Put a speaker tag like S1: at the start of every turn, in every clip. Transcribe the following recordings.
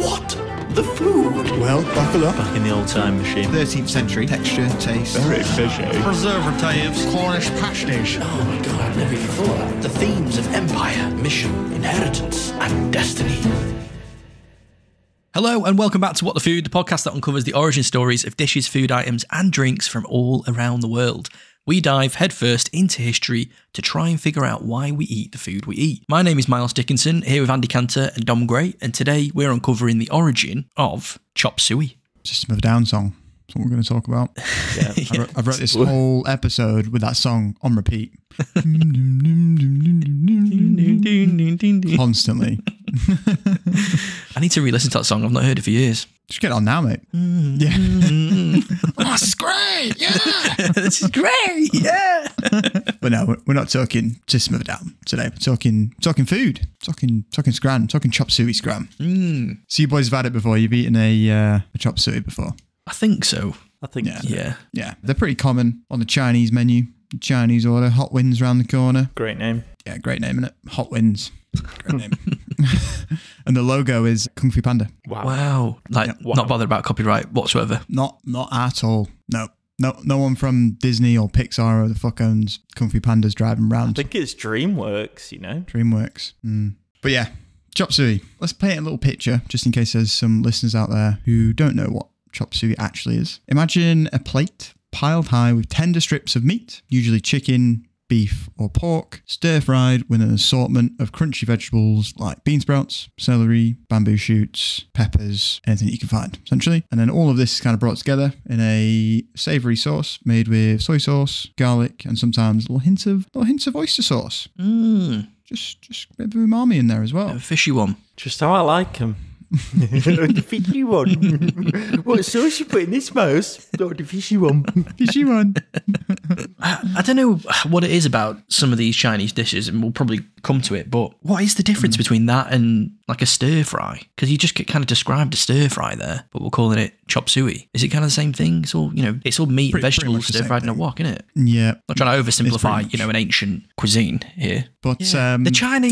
S1: What? The food?
S2: Well, buckle up.
S3: Back in the old time machine.
S2: 13th century. Texture, taste.
S3: Very fishy.
S2: Preservatives. Cornish pasties.
S1: Oh my god, I've never even thought of that. The themes of empire, mission, inheritance, and destiny.
S4: Hello and welcome back to What the Food, the podcast that uncovers the origin stories of dishes, food items and drinks from all around the world. We dive headfirst into history to try and figure out why we eat the food we eat. My name is Miles Dickinson, here with Andy Cantor and Dom Gray, and today we're uncovering the origin of Chop Suey.
S2: System of a Down song. That's what we're going to talk about.
S3: Yeah.
S2: I wrote this whole episode with that song on repeat. Constantly.
S4: I need to re-listen to that song, I've not heard it for years.
S2: Just get on now, mate. Yeah. Oh, this is great. Yeah.
S4: This is great, yeah.
S2: But no, we're not talking System of a Down today. We're talking food. Talking scran. Talking Chop Suey scran. So you boys have had it before. You've eaten a Chop Suey before.
S4: I think so.
S3: I think
S4: Yeah.
S2: Yeah. They're pretty common on the Chinese menu. Chinese order. Hot Wins round the corner.
S3: Great name.
S2: Yeah, great name, innit? Hot Wins. Great name. And the logo is Kung Fu Panda.
S4: Wow. Not bothered about copyright whatsoever.
S2: Not at all. No one from Disney or Pixar or the fuck owns Kung Fu Pandas driving around.
S3: I think it's DreamWorks, you know?
S2: DreamWorks. But yeah, Chop Suey. Let's paint a little picture, just in case there's some listeners out there who don't know what Chop Suey actually is. Imagine a plate piled high with tender strips of meat, usually chicken, beef or pork, stir-fried with an assortment of crunchy vegetables like bean sprouts, celery, bamboo shoots, peppers, anything you can find, essentially. And then all of this is kind of brought together in a savoury sauce made with soy sauce, garlic, and sometimes little hints of oyster sauce. Just a bit of umami in there as well.
S4: A fishy one.
S3: Just how I like them. The fishy one. What sauce you put in this, Mouse? Not the fishy one.
S2: Fishy one.
S4: I don't know what it is about some of these Chinese dishes, and we'll probably come to it, but what is the difference between that and like a stir fry? Because you just kind of described a stir fry there, but we're calling it Chop Suey. Is it kind of the same thing? It's all, it's all meat and vegetables stir fried in a wok, isn't it?
S2: Yeah.
S4: Not trying to oversimplify, an ancient cuisine here.
S2: But
S4: the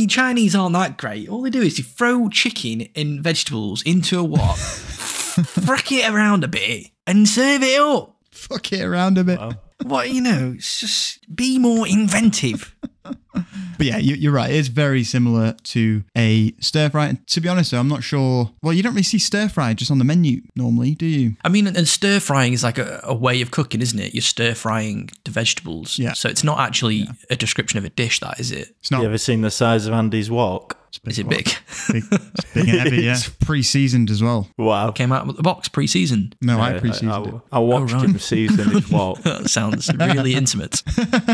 S4: Chinese aren't that great. All they do is you throw chicken and vegetables into a wok, frack it around a bit, and serve it up.
S2: Fuck it around a bit.
S3: Wow.
S4: What, it's just be more inventive.
S2: But yeah, you're right. It's very similar to a stir fry. And to be honest, though, I'm not sure. Well, you don't really see stir fry just on the menu normally, do you?
S4: I mean, and stir frying is like a way of cooking, isn't it? You're stir frying the vegetables.
S2: Yeah.
S4: So it's not actually a description of a dish, that is it?
S2: It's not.
S3: You ever seen the size of Andy's wok?
S4: Is it big?
S2: It's big and heavy, yeah. Pre-seasoned as well.
S3: Wow.
S4: Came out of the box pre-seasoned.
S2: No, I pre-seasoned it.
S3: I watched him season his wok.
S4: That sounds really intimate.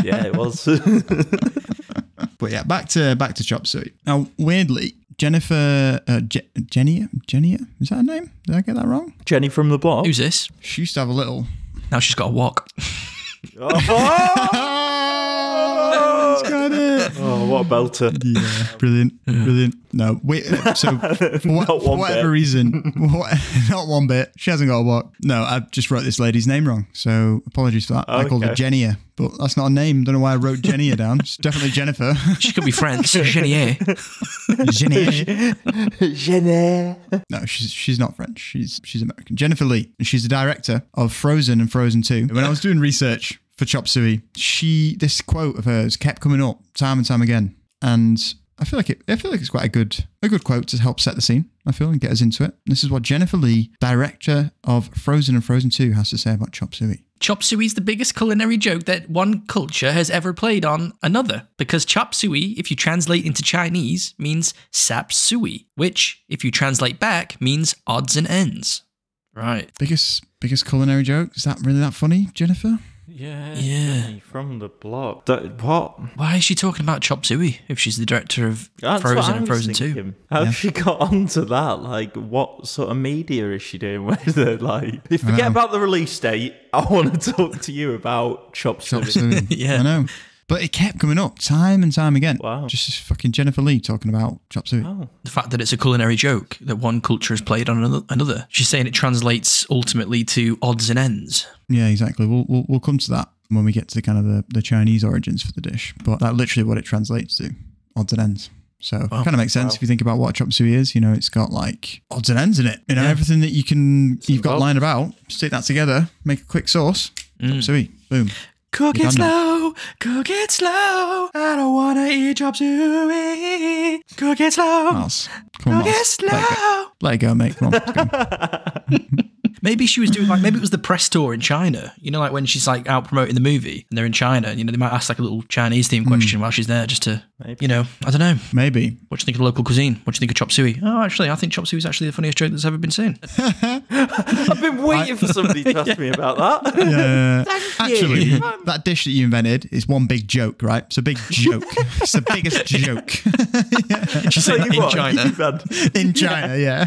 S3: Yeah, it was.
S2: But yeah, back to Chop Suey. Now, weirdly, Jennifer, Genia? Is that her name? Did I get that wrong?
S3: Jenny from the block.
S4: Who's this?
S2: She used to have a little...
S4: Now she's got a wok.
S2: Got it.
S3: Oh, what a belter.
S2: Yeah, brilliant. No, wait, so for whatever reason, not one bit, she hasn't got a wok. No, I just wrote this lady's name wrong, so apologies for that. I called her Genia, but that's not a name. Don't know why I wrote Genia down. It's definitely Jennifer.
S4: She could be French. Genier.
S3: Jenny.
S2: No, she's not French. She's American. Jennifer Lee, and she's the director of Frozen and Frozen 2. When I was doing research for Chop Suey, this quote of hers kept coming up time and time again, and I feel like it's quite a good quote to help set the scene, I feel, and get us into it. This is what Jennifer Lee, director of Frozen and Frozen 2, has to say about Chop Suey.
S4: Chop Suey is the biggest culinary joke that one culture has ever played on another, because Chop Suey, if you translate into Chinese, means sap suey, which, if you translate back, means odds and ends. Right.
S2: Biggest culinary joke? Is that really that funny, Jennifer?
S3: Yeah.
S4: Yeah.
S3: From the block. What?
S4: Why is she talking about Chop Suey if she's the director of Frozen and Frozen 2?
S3: How's she got onto that? Like, what sort of media is she doing? Whether, like, forget about the release date. I want to talk to you about Chop Suey.
S2: Chop Suey.
S4: Yeah.
S2: I know. But it kept coming up time and time again.
S3: Wow.
S2: Just fucking Jennifer Lee talking about Chop Suey.
S3: Oh.
S4: The fact that it's a culinary joke that one culture has played on another. She's saying it translates ultimately to odds and ends.
S2: Yeah, exactly. We'll come to that when we get to kind of the Chinese origins for the dish. But that's literally what it translates to. Odds and ends. So it kind of makes sense if you think about what a chop suey is. You know, it's got like odds and ends in it. You know, everything that you've got lying about, stick that together, make a quick sauce, chop suey, boom.
S4: Cook it slow, cook it slow. I don't want to eat chop suey. Cook it slow,
S2: Miles, come on,
S4: cook it
S2: Miles.
S4: slow.
S2: Let it go, mate. Come on, let's go.
S4: Maybe she was doing maybe it was the press tour in China. You know, like when she's like out promoting the movie and they're in China, and, you know, they might ask like a little Chinese themed question while she's there just to, you know, I don't know.
S2: Maybe.
S4: What do you think of local cuisine? What do you think of chop suey? Oh, actually, I think chop suey is actually the funniest joke that's ever been seen.
S3: I've been waiting for somebody to ask me about that. Thank
S2: Actually,
S3: you.
S2: that dish that you invented is one big joke, right? It's a big joke. It's the biggest joke.
S4: She's saying in China.
S2: In China, yeah.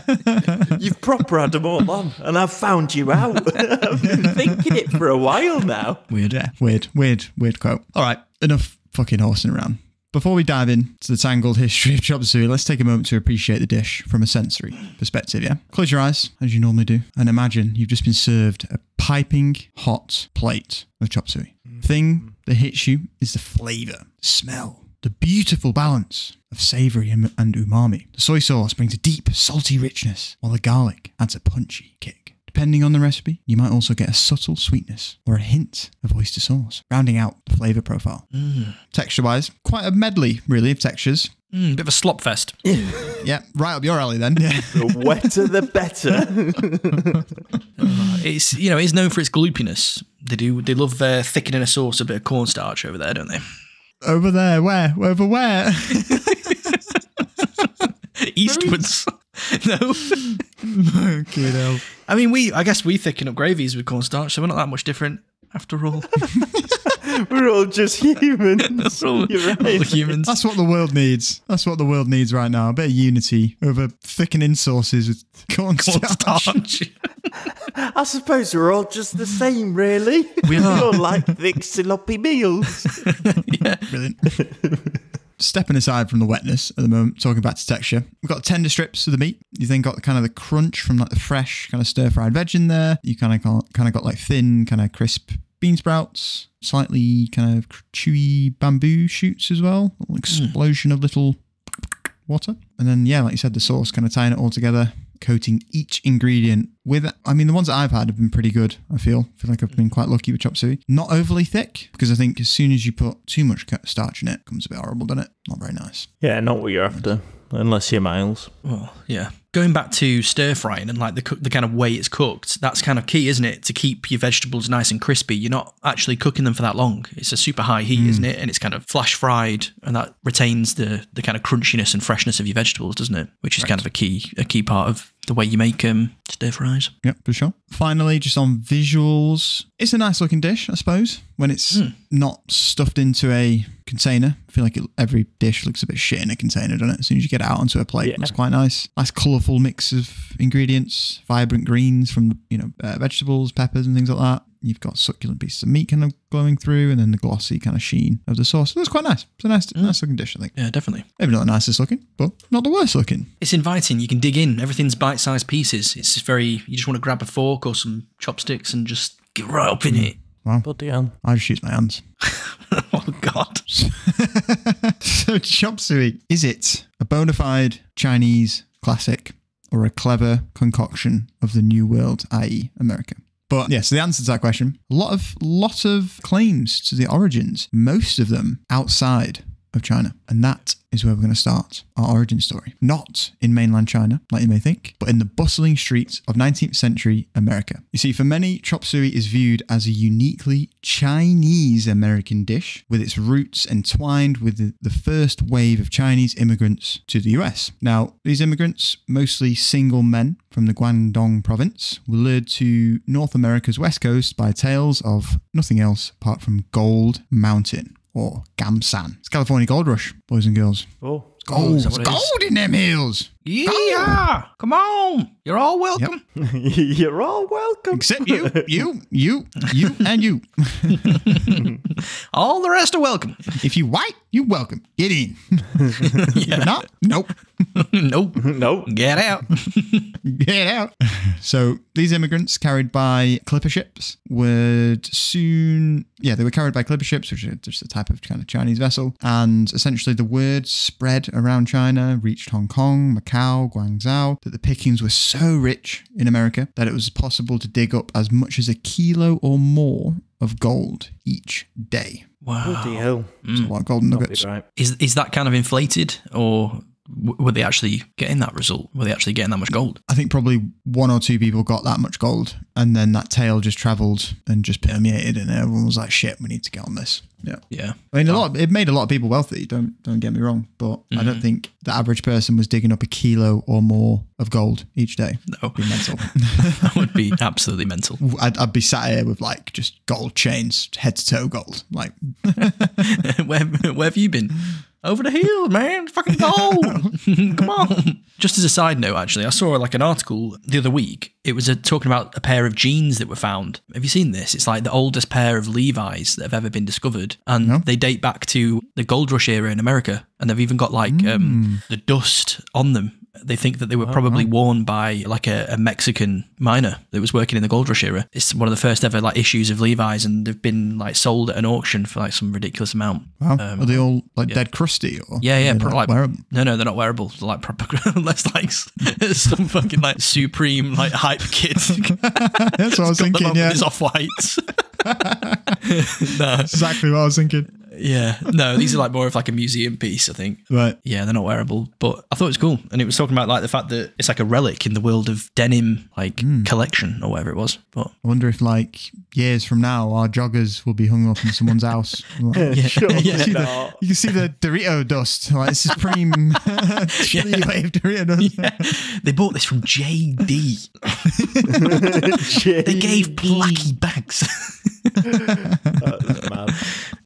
S3: You've proper had them all on, and I've found you out. I've been thinking it for a while now.
S2: Weird. Yeah, weird quote. All right, enough fucking horsing around. Before we dive into the tangled history of chop suey, let's take a moment to appreciate the dish from a sensory perspective, yeah? Close your eyes, as you normally do, and imagine you've just been served a piping hot plate of chop suey. The thing that hits you is the flavour, the smell, the beautiful balance of savoury and umami. The soy sauce brings a deep, salty richness, while the garlic adds a punchy kick. Depending on the recipe, you might also get a subtle sweetness or a hint of oyster sauce, rounding out the flavour profile. Texture-wise, quite a medley, really, of textures.
S4: Bit of a slop fest.
S2: Yeah, right up your alley then.
S3: The wetter, the better.
S4: It's, you know, it's known for its gloopiness. They love thickening a sauce a bit of cornstarch over there, don't they?
S2: Over there, where? Over where?
S4: Eastwards. No.
S2: Okay, no.
S4: I mean, I guess we thicken up gravies with cornstarch, so we're not that much different after all.
S3: We're all just humans.
S4: You're right. All humans.
S2: That's what the world needs. That's what the world needs right now. A bit of unity over thickening sauces with cornstarch.
S3: I suppose we're all just the same, really.
S4: We are.
S3: all like thick, sloppy meals.
S4: Yeah.
S2: Brilliant. Stepping aside from the wetness at the moment, talking back to texture, we've got tender strips of the meat. You then got kind of the crunch from like the fresh kind of stir-fried veg in there. You kind of got like thin, kind of crisp bean sprouts, slightly kind of chewy bamboo shoots as well. A little explosion of little water. And then, yeah, like you said, the sauce kind of tying it all together, coating each ingredient with, I mean, the ones that I've had have been pretty good, I feel like I've been quite lucky with chop suey. Not overly thick, because I think as soon as you put too much starch in it, it becomes a bit horrible, doesn't it? Not very nice.
S3: Yeah, not what you're after, unless you're Miles.
S4: Well, yeah. Going back to stir frying and like the kind of way it's cooked, that's kind of key, isn't it? To keep your vegetables nice and crispy. You're not actually cooking them for that long. It's a super high heat, isn't it? And it's kind of flash fried, and that retains the kind of crunchiness and freshness of your vegetables, doesn't it? Which is kind of a key part of the way you make stir fries.
S2: Yep, for sure. Finally, just on visuals, it's a nice looking dish, I suppose, when it's not stuffed into a container. I feel like every dish looks a bit shit in a container, doesn't it? As soon as you get it out onto a plate, it's quite nice. Nice colourful mix of ingredients, vibrant greens from vegetables, peppers and things like that. You've got succulent pieces of meat kind of glowing through, and then the glossy kind of sheen of the sauce. That's quite nice. It's a nice looking dish, I think.
S4: Yeah, definitely.
S2: Maybe not the nicest looking, but not the worst looking.
S4: It's inviting. You can dig in. Everything's bite-sized pieces. It's just you just want to grab a fork or some chopsticks and just get right up in it.
S2: Wow.
S3: Bloody hell.
S2: I just use my hands.
S4: Oh, God.
S2: So, chop suey, is it a bona fide Chinese classic or a clever concoction of the New World, i.e. America? But yeah, so the answer to that question, a lot of claims to the origins, most of them outside of China. And that is where we're going to start our origin story. Not in mainland China, like you may think, but in the bustling streets of 19th century America. You see, for many, chop suey is viewed as a uniquely Chinese-American dish, with its roots entwined with the first wave of Chinese immigrants to the US. Now, these immigrants, mostly single men from the Guangdong province, were lured to North America's west coast by tales of nothing else apart from Gold Mountain, or Gamsan. It's California Gold Rush, boys and girls.
S3: Oh.
S2: Gold. It's gold in them hills.
S4: Yeah, come on. You're all welcome.
S3: You're all welcome.
S2: Except you, and you.
S4: All the rest are welcome.
S2: If you white, you welcome. Get in. If not, nope.
S4: Nope.
S3: No.
S4: Get out.
S2: Get out. So these immigrants carried by clipper ships would soon, they were carried by clipper ships, which are just a type of kind of Chinese vessel. And essentially the word spread around China, reached Hong Kong, Macau, Guangdong, that the pickings were so rich in America that it was possible to dig up as much as 1 kilo or more of gold each day.
S4: Wow.
S3: Bloody hell.
S2: So a lot of golden nuggets.
S3: Right.
S4: Is that kind of inflated, or were they actually getting that result? Were they actually getting that much gold?
S2: I think probably 1 or 2 people got that much gold, and then that tale just travelled and just permeated, and everyone was like, "Shit, we need to get on this." Yeah. I mean, it made a lot of people wealthy. Don't get me wrong, but I don't think the average person was digging up 1 kilo or more of gold each day.
S4: No,
S2: It'd be mental.
S4: That would be absolutely mental.
S2: I'd be sat here with like just gold chains, head to toe gold. Like,
S4: where have you been? Over the hill, man. Fucking gold. Come on. Just as a side note, actually, I saw like an article the other week. It was talking about a pair of jeans that were found. Have you seen this? It's like the oldest pair of Levi's that have ever been discovered. And they date back to the gold rush era in America. And they've even got like the dust on them. They think that they were probably worn by like a Mexican miner that was working in the gold rush era. It's one of the first ever like issues of Levi's, and they've been like sold at an auction for like some ridiculous amount.
S2: Wow. Are they all like dead crusty? Or
S4: Like,
S2: wearable?
S4: No, they're not wearable. They're like proper, less like some fucking like supreme like hype kid.
S2: That's what I was thinking. Yeah,
S4: it's off whites. No,
S2: exactly what I was thinking.
S4: Yeah, no, these are like more of like a museum piece, I think.
S2: Right.
S4: Yeah, they're not wearable, but I thought it was cool. And it was talking about like the fact that it's like a relic in the world of denim, like collection or whatever it was. But
S2: I wonder if like years from now, our joggers will be hung up in someone's house. Like, you can see the Dorito dust, like supreme chili wave Dorito dust.
S4: Yeah. They bought this from JD. They gave Blackie bags.
S3: That's mad.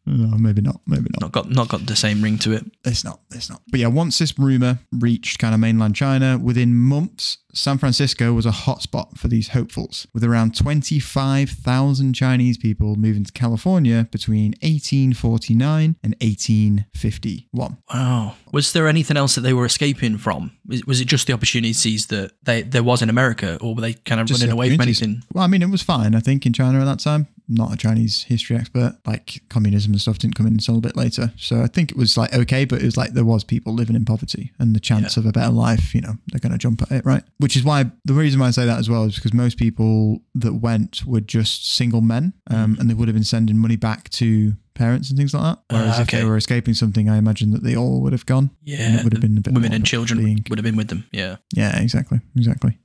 S2: No, maybe not.
S4: Not got the same ring to it.
S2: It's not. But yeah, once this rumor reached kind of mainland China, within months, San Francisco was a hotspot for these hopefuls, with around 25,000 Chinese people moving to California between 1849 and 1851.
S4: Wow. Was there anything else that they were escaping from? Was it just the opportunities that there was in America, or were they kind of running away from anything?
S2: Well, I mean, it was fine, I think, in China at that time. Not a Chinese history expert. Like, communism and stuff didn't come in until a bit later. So I think it was like okay, but it was like there was people living in poverty, and the chance of a better life, they're going to jump at it, right? Which is why the reason why I say that as well is because most people that went were just single men, and they would have been sending money back to parents and things like that. Whereas if they were escaping something, I imagine that they all would have gone.
S4: Yeah,
S2: and it would have been a bit
S4: women and children would have been with them. Yeah.
S2: Yeah, exactly.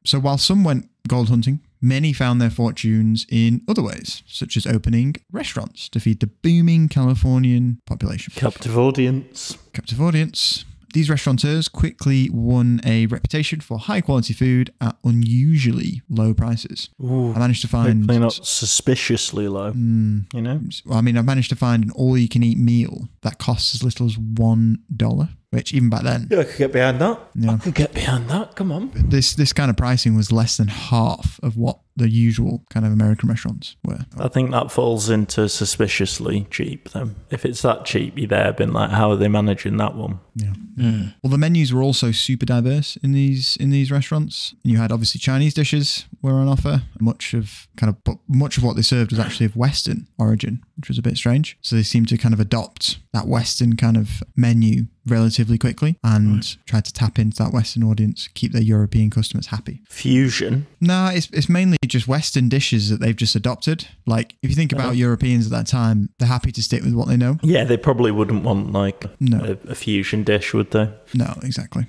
S2: So while some went gold hunting, many found their fortunes in other ways, such as opening restaurants to feed the booming Californian population.
S3: Captive audience.
S2: These restaurateurs quickly won a reputation for high quality food at unusually low prices.
S3: Ooh,
S2: I managed to find...
S3: Hopefully not suspiciously low,
S2: Well, I mean, I managed to find an all-you-can-eat meal that costs as little as $1, which even back then...
S3: Yeah, I could get behind that.
S2: Yeah.
S3: I could get behind that, come on.
S2: This kind of pricing was less than half of what the usual kind of American restaurants were.
S3: I think that falls into suspiciously cheap then. If it's that cheap, you're there been like, how are they managing that one?
S2: Yeah. Well, the menus were also super diverse in these restaurants. You had obviously Chinese dishes were on offer. Much of what they served was actually of Western origin, which was a bit strange. So they seemed to kind of adopt that Western kind of menu relatively quickly and tried to tap into that Western audience, keep their European customers happy.
S3: Fusion?
S2: No, it's mainly just Western dishes that they've just adopted. Like, if you think about Europeans at that time, they're happy to stick with what they know.
S3: Yeah, they probably wouldn't want like a fusion dish, would they?
S2: No, exactly.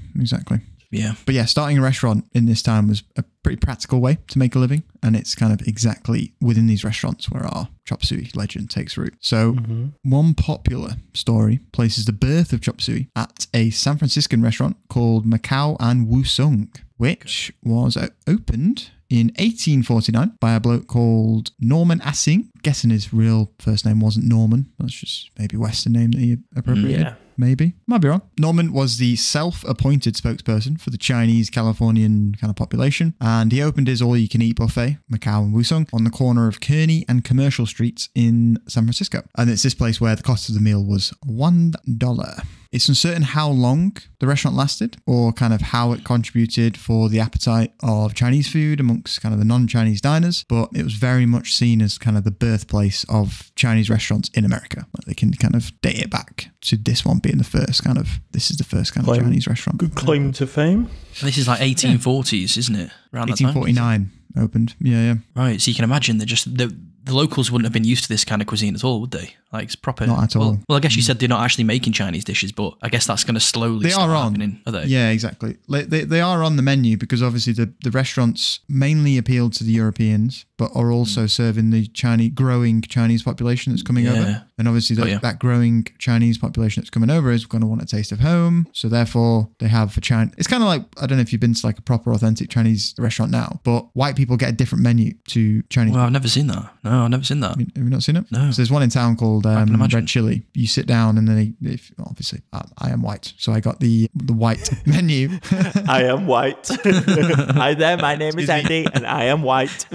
S4: Yeah.
S2: But yeah, starting a restaurant in this time was a pretty practical way to make a living. And it's kind of exactly within these restaurants where our Chop Suey legend takes root. So one popular story places the birth of Chop Suey at a San Franciscan restaurant called Macau and Wusong, which was opened in 1849 by a bloke called Norman Assing. Guessing his real first name wasn't Norman. That's just maybe a Western name that he appropriated.
S3: Yeah.
S2: maybe. Might be wrong. Norman was the self-appointed spokesperson for the Chinese Californian kind of population, and he opened his all-you-can-eat buffet, Macau and Wusong, on the corner of Kearny and Commercial Streets in San Francisco. And it's this place where the cost of the meal was $1. It's uncertain how long the restaurant lasted or kind of how it contributed for the appetite of Chinese food amongst kind of the non-Chinese diners, but it was very much seen as kind of the birthplace of Chinese restaurants in America. Like they can kind of date it back to this one being the first kind of, this is the first kind of Chinese restaurant.
S3: Good claim to fame.
S4: And this is like 1840s, isn't it? Around
S2: 1849 opened. Yeah.
S4: Right, so you can imagine that just the locals wouldn't have been used to this kind of cuisine at all, would they? Like it's proper.
S2: Not at all.
S4: Well, I guess you said they're not actually making Chinese dishes, but I guess that's going to slowly start happening, are they?
S2: Yeah, exactly. They are on the menu because obviously the restaurants mainly appeal to the Europeans, but are also serving the growing Chinese population that's coming over. And obviously that growing Chinese population that's coming over is going to want a taste of home. So therefore they have a China. It's kind of like, I don't know if you've been to like a proper authentic Chinese restaurant now, but white people get a different menu to Chinese.
S4: Well, I've never seen that. No, I've never seen that.
S2: Have you not seen it?
S4: No.
S2: So there's one in town called Red Chili. You sit down and then obviously I am white, so I got the white menu.
S3: I am white. Hi there, my name is Andy and I am white.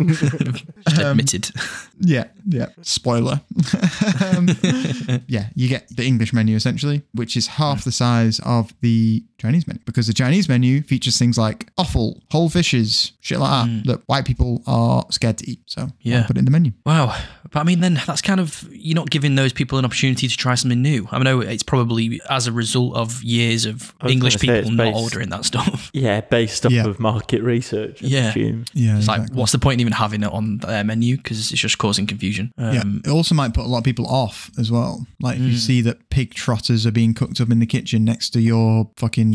S4: Admitted.
S2: Yeah. Spoiler. Yeah, you get the English menu essentially, which is half the size of the Chinese menu, because the Chinese menu features things like offal, whole fishes, shit like that white people are scared to eat. So I put it in the menu.
S4: Wow. But I mean, then that's kind of, you're not giving those people an opportunity to try something new. I know it's probably as a result of years of English people not ordering that stuff.
S3: Yeah, based off of market research.
S2: Yeah,
S4: it's
S2: exactly.
S4: like, what's the point in even having it on their menu? Because it's just causing confusion.
S2: It also might put a lot of people off as well. Like if you see that pig trotters are being cooked up in the kitchen next to your fucking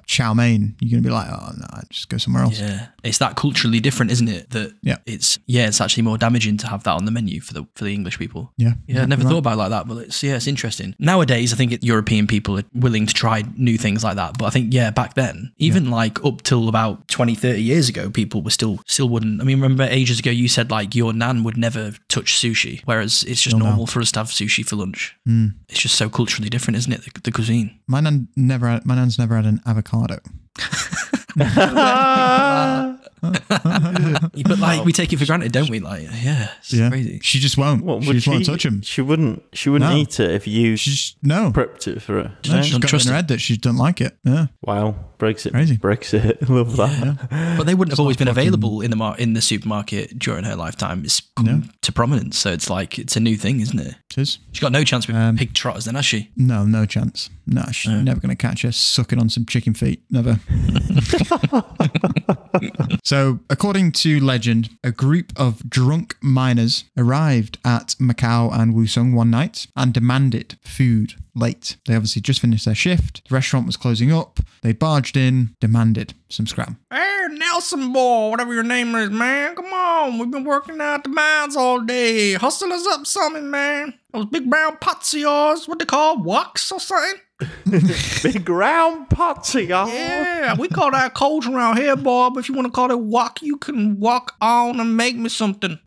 S2: chow mein, you're going to be like, oh no, just go somewhere else.
S4: Yeah, it's that culturally different, isn't it? That it's actually more damaging to have that on the menu for the English people.
S2: Yeah,
S4: I never thought about it like that, but it's interesting. Nowadays, I think European people are willing to try new things like that. But I think back then, even like up till about 20, 30 years ago, people were still wouldn't. I mean, remember ages ago you said like your nan would never touch sushi, whereas it's just normal for us to have sushi for lunch. It's just so culturally different, isn't it? The cuisine.
S2: My nan's never had an avocado.
S4: But like we take it for granted, don't we? Like, it's crazy.
S2: She just won't. She just won't touch him.
S3: She wouldn't eat it if you prepped it for her.
S2: No, she's got in her head that she doesn't like it. Yeah.
S3: Wow. Brexit.
S2: Crazy.
S3: Brexit. Love that.
S4: Yeah. But they wouldn't have always been available in the supermarket during her lifetime. It's come to prominence, so it's like it's a new thing, isn't it?
S2: It is.
S4: She's got no chance with pig trotters, then, has she?
S2: No chance. No, she's never going to catch her sucking on some chicken feet. Never. So, according to legend, a group of drunk miners arrived at Macau and Wusong one night and demanded food late. They obviously just finished their shift. The restaurant was closing up. They barged in, demanded some scram.
S4: Hey, Nelson boy, whatever your name is, man. Come on, we've been working out the mines all day. Hustle us up something, man. Those big brown pots of yours, what they call, woks or something?
S3: Big round pots of yours.
S4: Yeah, we call that culture around here, boy. But if you want to call it wok, you can walk on and make me something.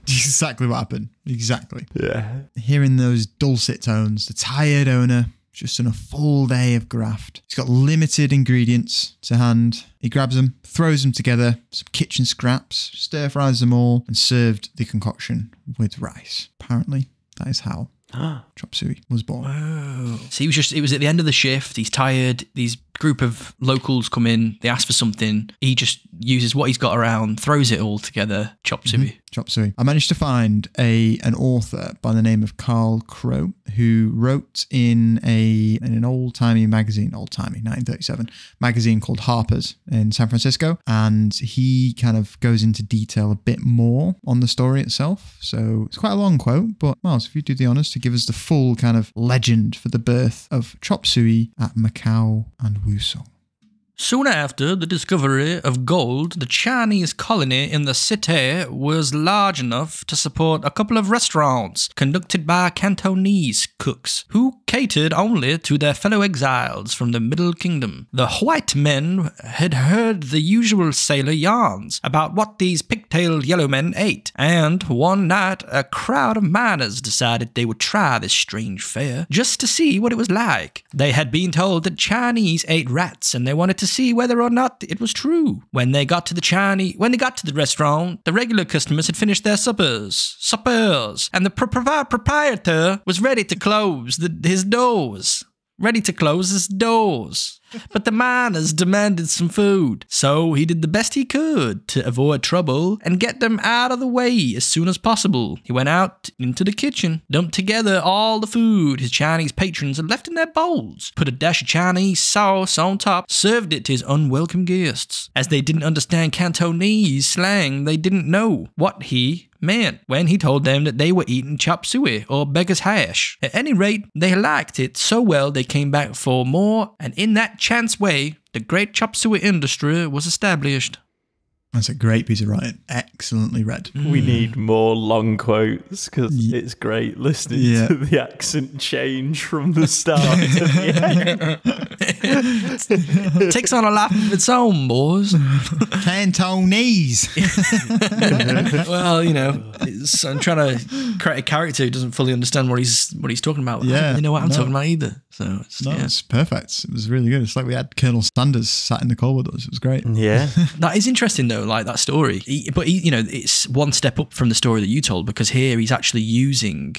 S2: Exactly what happened. Exactly.
S3: Yeah.
S2: Hearing those dulcet tones, the tired owner just done a full day of graft. He's got limited ingredients to hand. He grabs them, throws them together, some kitchen scraps, stir fries them all, and served the concoction with rice. Apparently, that is how Chop Suey was born.
S4: Wow. So it was at the end of the shift. He's tired. These group of locals come in. They ask for something. He just uses what he's got around, throws it all together. Chop Suey.
S2: Chop Suey. I managed to find an author by the name of Carl Crow who wrote in an old-timey magazine, 1937 magazine called Harper's in San Francisco, and he kind of goes into detail a bit more on the story itself. So it's quite a long quote, but Miles, if you do the honors to give us the full kind of legend for the birth of Chop Suey at Macau and Wusong.
S4: Soon after the discovery of gold, the Chinese colony in the city was large enough to support a couple of restaurants conducted by Cantonese cooks who kept catered only to their fellow exiles from the Middle Kingdom. The white men had heard the usual sailor yarns about what these pigtailed yellow men ate, and one night a crowd of miners decided they would try this strange fare just to see what it was like. They had been told that Chinese ate rats, and they wanted to see whether or not it was true. When they got to the restaurant, the regular customers had finished their suppers, and the proprietor was ready to close his doors. But the miners demanded some food, so he did the best he could to avoid trouble and get them out of the way as soon as possible. He went out into the kitchen, dumped together all the food his Chinese patrons had left in their bowls, put a dash of Chinese sauce on top, served it to his unwelcome guests. As they didn't understand Cantonese slang, they didn't know what he meant when he told them that they were eating chop suey or beggar's hash. At any rate, they liked it so well they came back for more, and in that chance way, the great chop suey industry was established.
S2: That's a great piece of writing. Excellently read.
S3: We need more long quotes because it's great listening to the accent change from the start to the end.
S4: It takes on a life of its own, boys.
S2: Cantonese.
S4: Well, you know, I'm trying to create a character who doesn't fully understand what he's talking about. I don't really know what I'm talking about either. So
S2: it's perfect. It was really good. It's like we had Colonel Sanders sat in the call with us. It was great.
S3: Yeah.
S4: That is interesting though, like that story. But you know, it's one step up from the story that you told, because here he's actually using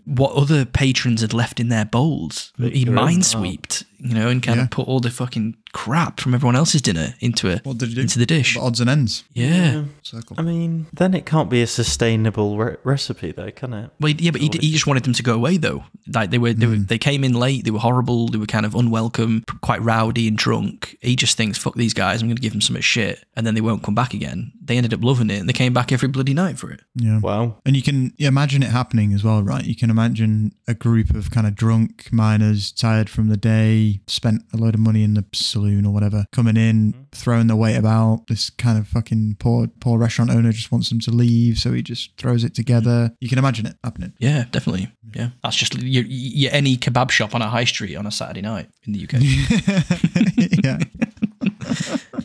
S4: what other patrons had left in their bowls. He minesweeped, you know, and kind of put all the fucking crap from everyone else's dinner into the dish.
S2: The odds and ends.
S4: Yeah.
S2: Circle.
S3: I mean, then it can't be a sustainable recipe though, can it?
S4: Well, yeah, but he just wanted them to go away though. Like they came in late, they were horrible, they were kind of unwelcome, quite rowdy and drunk. He just thinks, fuck these guys, I'm going to give them some shit, and then they won't come back again. They ended up loving it, and they came back every bloody night for it.
S2: Yeah.
S3: Wow.
S2: And you can imagine it happening as well, right? You can imagine a group of kind of drunk miners, tired from the day, spent a load of money in the saloon or whatever, coming in, throwing their weight about. This kind of fucking poor restaurant owner just wants them to leave, so he just throws it together. You can imagine it happening.
S4: Yeah, definitely. Yeah. That's just your any kebab shop on a high street on a Saturday night in the UK.
S2: Yeah.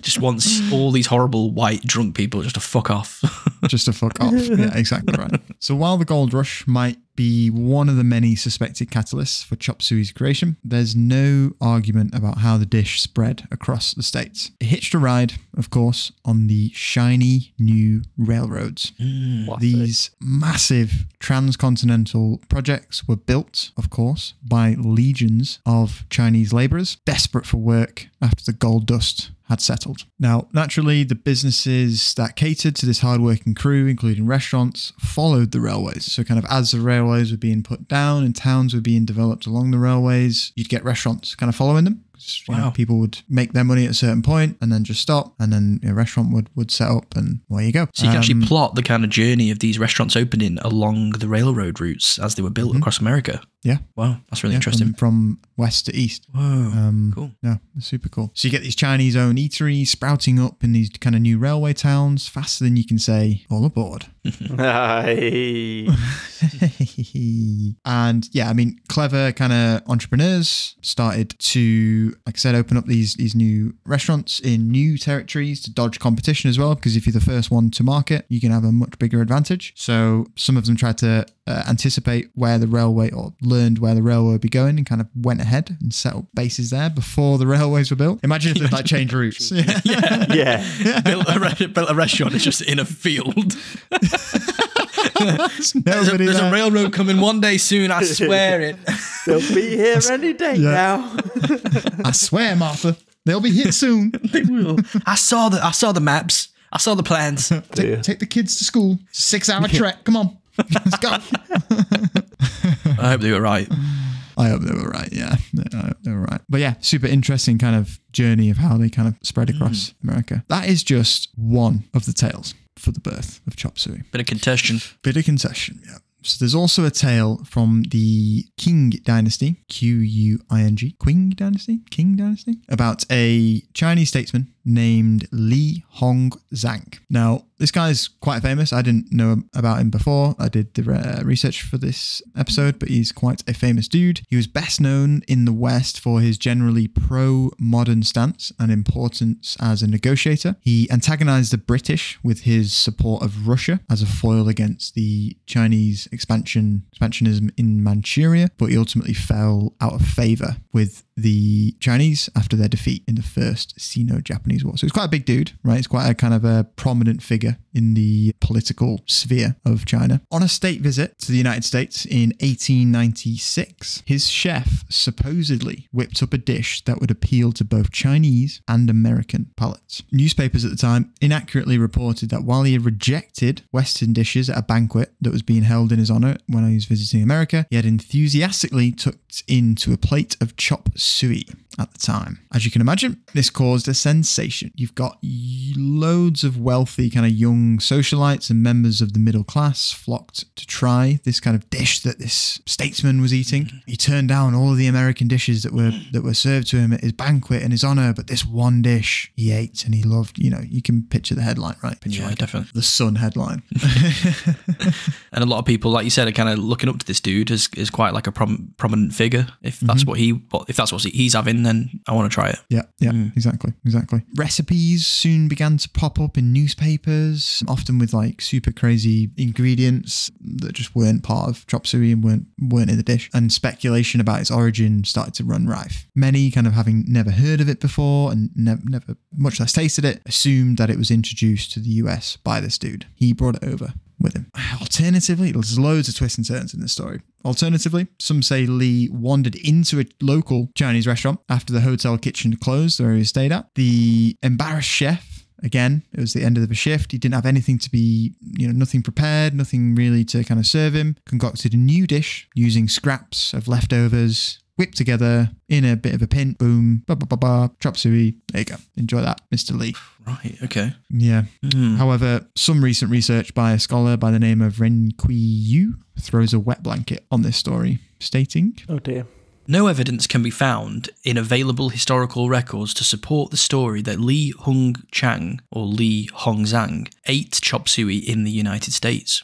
S4: Just wants all these horrible white drunk people just to fuck off.
S2: Just to fuck off. Yeah, exactly right. So while the gold rush might be one of the many suspected catalysts for chop suey's creation, there's no argument about how the dish spread across the states. It hitched a ride, of course, on the shiny new railroads. These massive transcontinental projects were built, of course, by legions of Chinese laborers desperate for work after the gold dust had settled. Now, naturally, the businesses that catered to this hardworking crew, including restaurants, followed the railways. So kind of as the railways were being put down and towns were being developed along the railways, you'd get restaurants kind of following them. You know, people would make their money at a certain point and then just stop, and then a restaurant would set up, and away you go.
S4: So you can actually plot the kind of journey of these restaurants opening along the railroad routes as they were built across America.
S2: Yeah.
S4: Wow, that's really interesting.
S2: From west to east.
S4: Whoa, cool.
S2: Yeah, super cool. So you get these Chinese-owned eateries sprouting up in these kind of new railway towns faster than you can say, all aboard. And yeah, I mean, clever kind of entrepreneurs started to, like I said, open up these new restaurants in new territories to dodge competition as well, because if you're the first one to market, you can have a much bigger advantage. So some of them tried to anticipate where the railway, or learned where the railway would be going, and kind of went ahead and set up bases there before the railways were built. Imagine if they'd like changed routes.
S3: Yeah.
S4: Built a restaurant, it's just in a field. There's a railroad coming one day soon, I swear it.
S3: They'll be here any day now.
S2: I swear, Martha, they'll be here soon.
S4: They will. I saw the maps. I saw the plans.
S2: Take the kids to school. It's a 6-hour trek. Come on. Let's go.
S4: I hope they were right.
S2: I hope they were right, yeah. I hope they were right. But yeah, super interesting kind of journey of how they kind of spread across America. That is just one of the tales for the birth of chop suey.
S4: Bit of contention, yeah.
S2: So there's also a tale from the Qing Dynasty, Qing Dynasty, about a Chinese statesman named Li Hongzhang. Now, this guy's quite famous. I didn't know about him before. I did the research for this episode, but he's quite a famous dude. He was best known in the West for his generally pro-modern stance and importance as a negotiator. He antagonized the British with his support of Russia as a foil against the Chinese expansionism in Manchuria, but he ultimately fell out of favor with the Chinese after their defeat in the First Sino-Japanese War. So he's quite a big dude, right? He's quite a kind of a prominent figure in the political sphere of China. On a state visit to the United States in 1896, his chef supposedly whipped up a dish that would appeal to both Chinese and American palates. Newspapers at the time inaccurately reported that while he had rejected Western dishes at a banquet that was being held in his honor when he was visiting America, he had enthusiastically tucked into a plate of chop suey at the time. As you can imagine, this caused a sensation. You've got loads of wealthy kind of young socialites and members of the middle class flocked to try this kind of dish that this statesman was eating. He turned down all of the American dishes that were served to him at his banquet in his honor, but this one dish he ate and he loved. You know, you can picture the headline, right?
S4: Yeah,
S2: like
S4: definitely.
S2: The Sun headline.
S4: And a lot of people, like you said, are kind of looking up to this dude as quite like a prominent figure. If that's what he's having, then I want to try it.
S2: Yeah, exactly. Recipes soon began to pop up in newspapers, often with like super crazy ingredients that just weren't part of chop suey and weren't in the dish. And speculation about its origin started to run rife. Many, kind of having never heard of it before and never much less tasted it, assumed that it was introduced to the US by this dude. He brought it over with him. Alternatively, there's loads of twists and turns in this story. Alternatively, some say Li wandered into a local Chinese restaurant after the hotel kitchen closed where he stayed at. The embarrassed chef, again, it was the end of the shift. He didn't have anything to be, nothing prepared, nothing really to kind of serve him. Concocted a new dish using scraps of leftovers, whipped together in a bit of a pint. Boom, chop suey. There you go. Enjoy that, Mr. Li.
S4: Right, okay.
S2: Yeah. However, some recent research by a scholar by the name of Ren Kui Yu throws a wet blanket on this story, stating,
S3: "Oh dear.
S4: No evidence can be found in available historical records to support the story that Li Hongzhang or Li Hongzhang ate chop suey in the United States."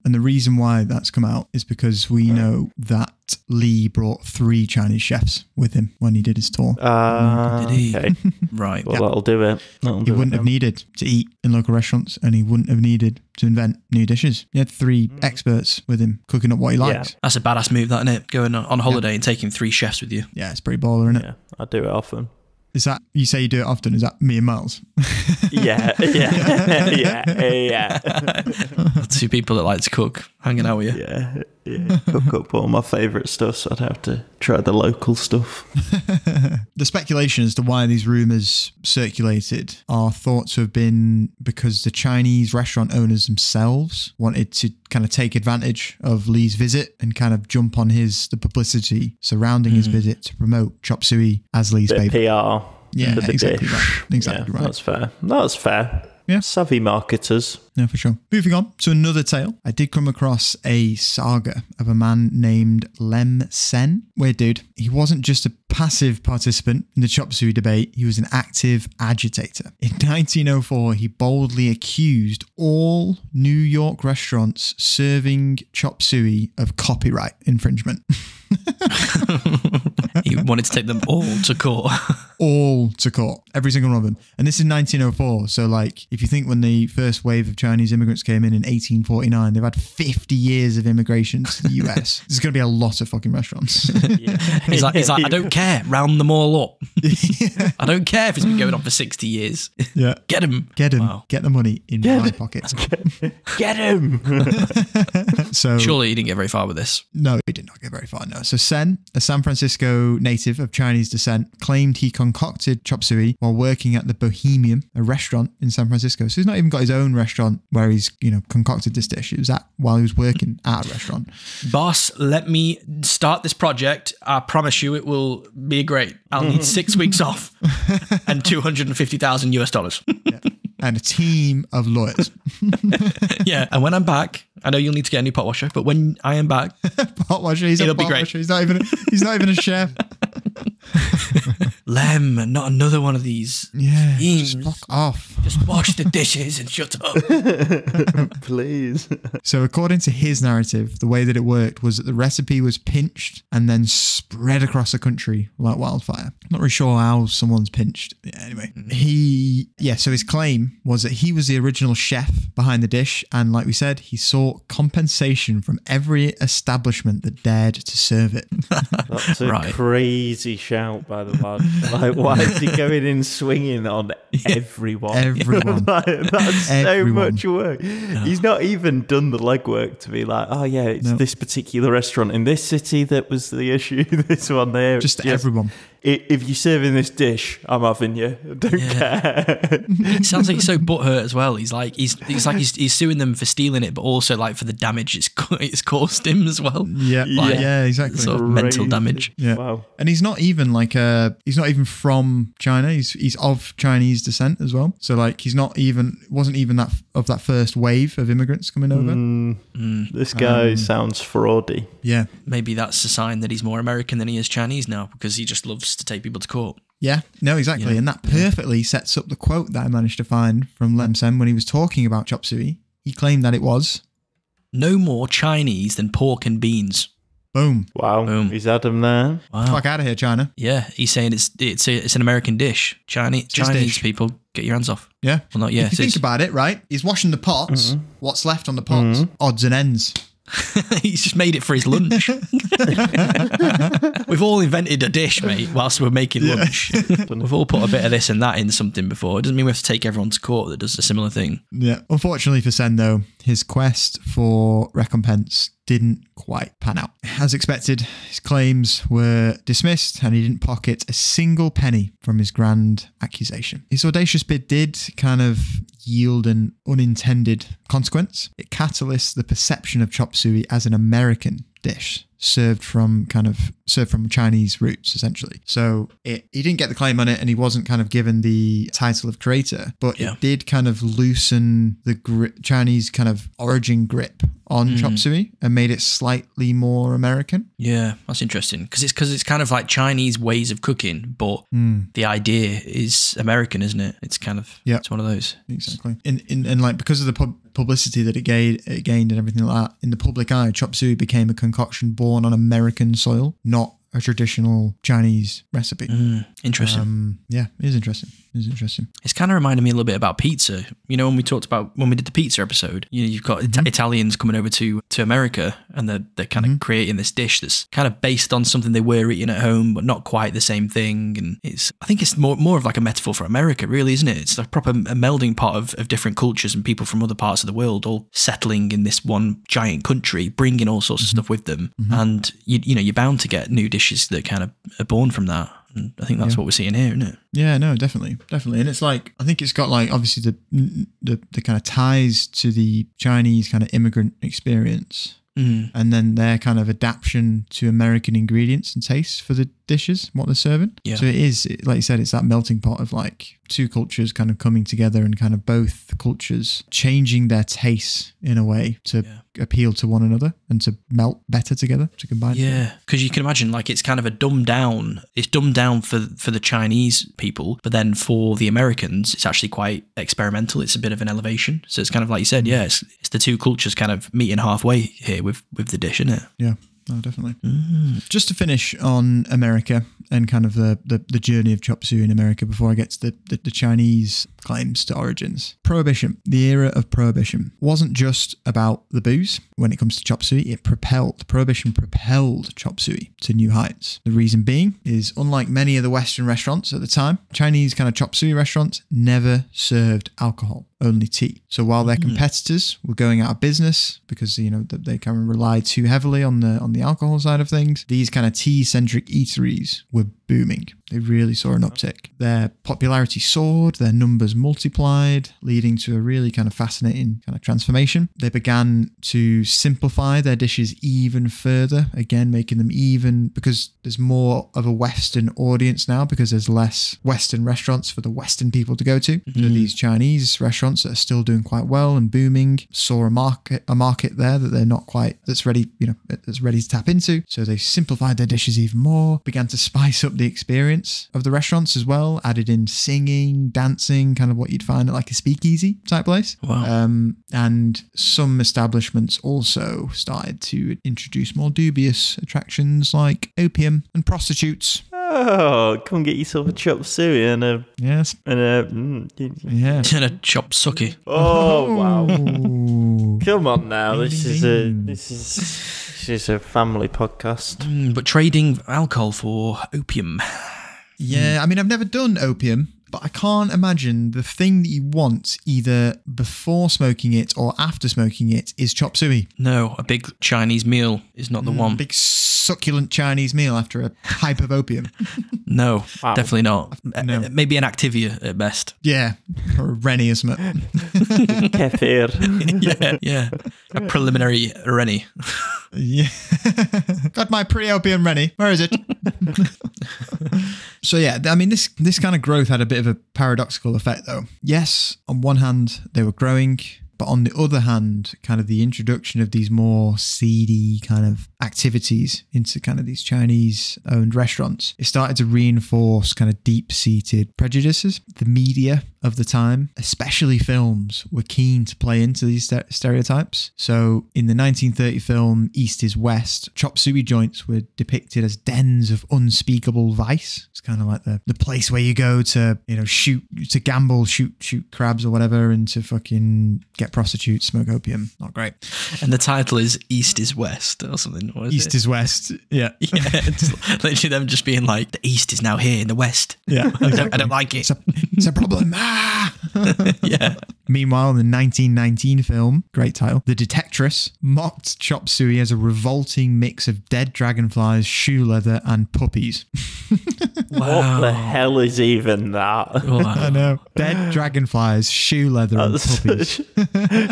S2: And the reason why that's come out is because we know that Li brought 3 Chinese chefs with him when he did his tour.
S4: Did he?
S3: Okay.
S4: Right.
S3: Well, that'll do it.
S2: He wouldn't have needed to eat in local restaurants and he wouldn't have needed to invent new dishes. He had 3 experts with him cooking up what he likes.
S3: Yeah.
S4: That's a badass move, that, isn't it? Going on holiday and taking 3 chefs with you.
S2: Yeah, it's pretty baller, isn't it?
S3: Yeah, I do it often.
S2: Is that, you say you do it often, is that me and Miles?
S3: Yeah.
S2: 2
S4: people that like to cook, hanging out with you.
S3: Yeah. Cook up all my favourite stuff, so I'd have to try the local stuff.
S2: The speculation as to why these rumours circulated are thought to have been because the Chinese restaurant owners themselves wanted to kind of take advantage of Li's visit and kind of jump on the publicity surrounding his visit to promote chop suey as Li's
S3: Bit
S2: favourite.
S3: PR.
S2: Yeah,
S3: for the
S2: exactly
S3: dish.
S2: right. Exactly right.
S3: That's fair.
S2: Yeah.
S3: Savvy marketers.
S2: Yeah, for sure. Moving on to another tale. I did come across a saga of a man named Lem Sen. Weird dude. He wasn't just a passive participant in the chop suey debate. He was an active agitator. In 1904, he boldly accused all New York restaurants serving chop suey of copyright infringement.
S4: He wanted to take them all to court.
S2: All to court. Every single one of them. And this is 1904. So, like, if you think when the first wave of Chinese immigrants came in 1849, they've had 50 years of immigration to the US. There's going to be a lot of fucking restaurants.
S4: He's like, I don't care. Round them all up. I don't care if it's been going on for 60 years.
S2: Yeah.
S4: Get him.
S2: Wow. Get the money in my pockets.
S3: Get him.
S2: So
S4: surely he didn't get very far with this.
S2: No, he did not get very far, no. So Sen, a San Francisco native of Chinese descent, claimed he concocted chop suey while working at the Bohemian, a restaurant in San Francisco. So he's not even got his own restaurant where he's, concocted this dish. It was while he was working at a restaurant.
S4: Boss, let me start this project. I promise you it will be great. I'll need 6 weeks off and $250,000.
S2: Yeah. And a team of lawyers.
S4: Yeah. And when I'm back, I know you'll need to get a new pot washer, but when I am back,
S2: pot washer, it'll be great. Washer. He's not even a chef.
S4: Lem, not another one of these.
S2: Yeah,
S4: themes.
S2: just fuck off.
S4: Just wash the dishes and shut up.
S3: Please.
S2: So according to his narrative, the way that it worked was that the recipe was pinched and then spread across the country like wildfire. Not really sure how someone's pinched. Yeah, anyway. So his claim was that he was the original chef behind the dish, and like we said, he sought compensation from every establishment that dared to serve it.
S3: That's a crazy shout by the lad. Like, why is he going in swinging on everyone?
S2: Everyone.
S3: That's so much work. He's not even done the legwork to be like, oh yeah, it's this particular restaurant in this city that was the issue, this one there.
S2: Just everyone.
S3: If you're serving this dish, I'm having you. Don't care.
S4: It sounds like he's so butthurt as well. He's suing them for stealing it, but also like for the damage it's caused him as well.
S2: Yeah, exactly.
S4: Sort of mental damage.
S2: Yeah.
S3: Wow.
S2: And he's not even he's not even from China. He's of Chinese descent as well. So like wasn't even that first wave of immigrants coming over.
S3: This guy sounds fraudy.
S2: Yeah.
S4: Maybe that's a sign that he's more American than he is Chinese now, because he just loves to take people to court.
S2: Yeah, no, exactly.
S4: Yeah.
S2: And that perfectly sets up the quote that I managed to find from Lem Sem when he was talking about Chop Suey. He claimed that it was,
S4: "No more Chinese than pork and beans."
S2: Boom.
S3: Wow.
S4: Boom.
S3: He's had him there.
S4: Wow.
S2: Fuck out of here, China.
S4: Yeah, he's saying it's an American dish. Chinese
S2: dish.
S4: people, get your hands off.
S2: Yeah.
S4: Well, not yet.
S2: If you think about it, right? He's washing the pots. What's left on the pots? Odds and ends.
S4: He's just made it for his lunch. We've all invented a dish, mate, whilst we're making lunch. We've all put a bit of this and that in something before. It doesn't mean we have to take everyone to court that does a similar thing.
S2: Yeah. Unfortunately for Sen, though, his quest for recompense didn't quite pan out. As expected, his claims were dismissed and he didn't pocket a single penny from his grand accusation. His audacious bid did kind of yield an unintended consequence. It catalyzed the perception of Chop Suey as an American dish served from Chinese roots, essentially. So he didn't get the claim on it, and he wasn't kind of given the title of creator, but it did kind of loosen the Chinese kind of origin grip on Chop Suey and made it slightly more American.
S4: Yeah, that's interesting, because it's kind of like Chinese ways of cooking, but the idea is American, isn't it? It's kind of it's one of those.
S2: Exactly. And like, because of the publicity that it gained and everything like that, in the public eye, Chop Suey became a concoction born on American soil, not a traditional Chinese recipe.
S4: Interesting.
S2: Yeah, it is interesting.
S4: It's kind of reminded me a little bit about pizza. You know, when we did the pizza episode, you've got Italians coming over to America, and they're kind of creating this dish that's kind of based on something they were eating at home, but not quite the same thing. And I think it's more of like a metaphor for America, really, isn't it? It's like a melding pot of different cultures and people from other parts of the world all settling in this one giant country, bringing all sorts of stuff with them. And you're bound to get new dishes that kind of are born from that. And I think that's what we're seeing here, isn't it?
S2: Yeah, no, definitely. And it's like, I think it's got like, obviously the kind of ties to the Chinese kind of immigrant experience. And then their kind of adaptation to American ingredients and tastes for the dishes, what they're serving. Yeah. So it is, like you said, it's that melting pot of like two cultures kind of coming together, and kind of both cultures changing their tastes in a way to appeal to one another and to melt better together, to combine.
S4: Yeah, because you can imagine like it's kind of dumbed down for the Chinese people, but then for the Americans, it's actually quite experimental. It's a bit of an elevation. So it's kind of like you said, it's the two cultures kind of meeting halfway here with the dish, isn't it?
S2: Yeah. Oh, definitely. Just to finish on America and kind of the journey of Chop Suey in America before I get to the Chinese claims to origins. Prohibition, the era of Prohibition, wasn't just about the booze. When it comes to Chop Suey, Prohibition propelled Chop Suey to new heights. The reason being is, unlike many of the Western restaurants at the time, Chinese kind of Chop Suey restaurants never served alcohol, only tea. So while their competitors were going out of business because, they kind of relied too heavily on the alcohol side of things, these kind of tea-centric eateries were booming. They really saw an uptick. Their popularity soared, their numbers multiplied, leading to a really kind of fascinating kind of transformation. They began to simplify their dishes even further, again, making them even, because there's more of a Western audience now, because there's less Western restaurants for the Western people to go to. So these Chinese restaurants that are still doing quite well and booming saw a market there that they're not quite, that's ready to tap into. So they simplified their dishes even more, began to spice up the experience of the restaurants as well, added in singing, dancing, kind of what you'd find at like a speakeasy type place.
S4: Wow.
S2: And some establishments also started to introduce more dubious attractions like opium and prostitutes.
S3: Oh, come get yourself a chop suey and a
S2: yeah.
S4: And a chop suey.
S3: Oh wow!
S2: Ooh.
S3: Come on now, this is a family podcast.
S4: But trading alcohol for opium.
S2: Yeah, I mean, I've never done opium, but I can't imagine the thing that you want either before smoking it or after smoking it is chop suey.
S4: No, a big Chinese meal is not the one.
S2: Big succulent Chinese meal after a pipe of opium.
S4: No, definitely not.
S2: No.
S4: Maybe an Activia at best.
S2: Yeah, or a Rennie or something.
S3: Kefir.
S4: Yeah. A preliminary Rennie.
S2: Yeah. Got my pre-opium Rennie. Where is it? So yeah, I mean, this kind of growth had a bit of a paradoxical effect though. Yes, on one hand, they were growing, but on the other hand, kind of the introduction of these more seedy kind of activities into kind of these Chinese-owned restaurants, it started to reinforce kind of deep-seated prejudices. The media of the time, especially films, were keen to play into these stereotypes. So in the 1930 film East is West, chop suey joints were depicted as dens of unspeakable vice. It's kind of like the place where you go to, to gamble, shoot crabs or whatever, and to fucking get prostitutes, smoke opium. Not great.
S4: And the title is East is West or something.
S2: East is West. Yeah.
S4: Yeah. It's literally them just being like, the East is now here in the West.
S2: Yeah. Exactly.
S4: I don't like it.
S2: It's a problem.
S4: Yeah.
S2: Meanwhile, in the 1919 film, great title, The Detectress mocked chop suey as a revolting mix of dead dragonflies, shoe leather, and puppies.
S3: What the hell is even that?
S2: I know. Dead dragonflies, shoe leather, and puppies.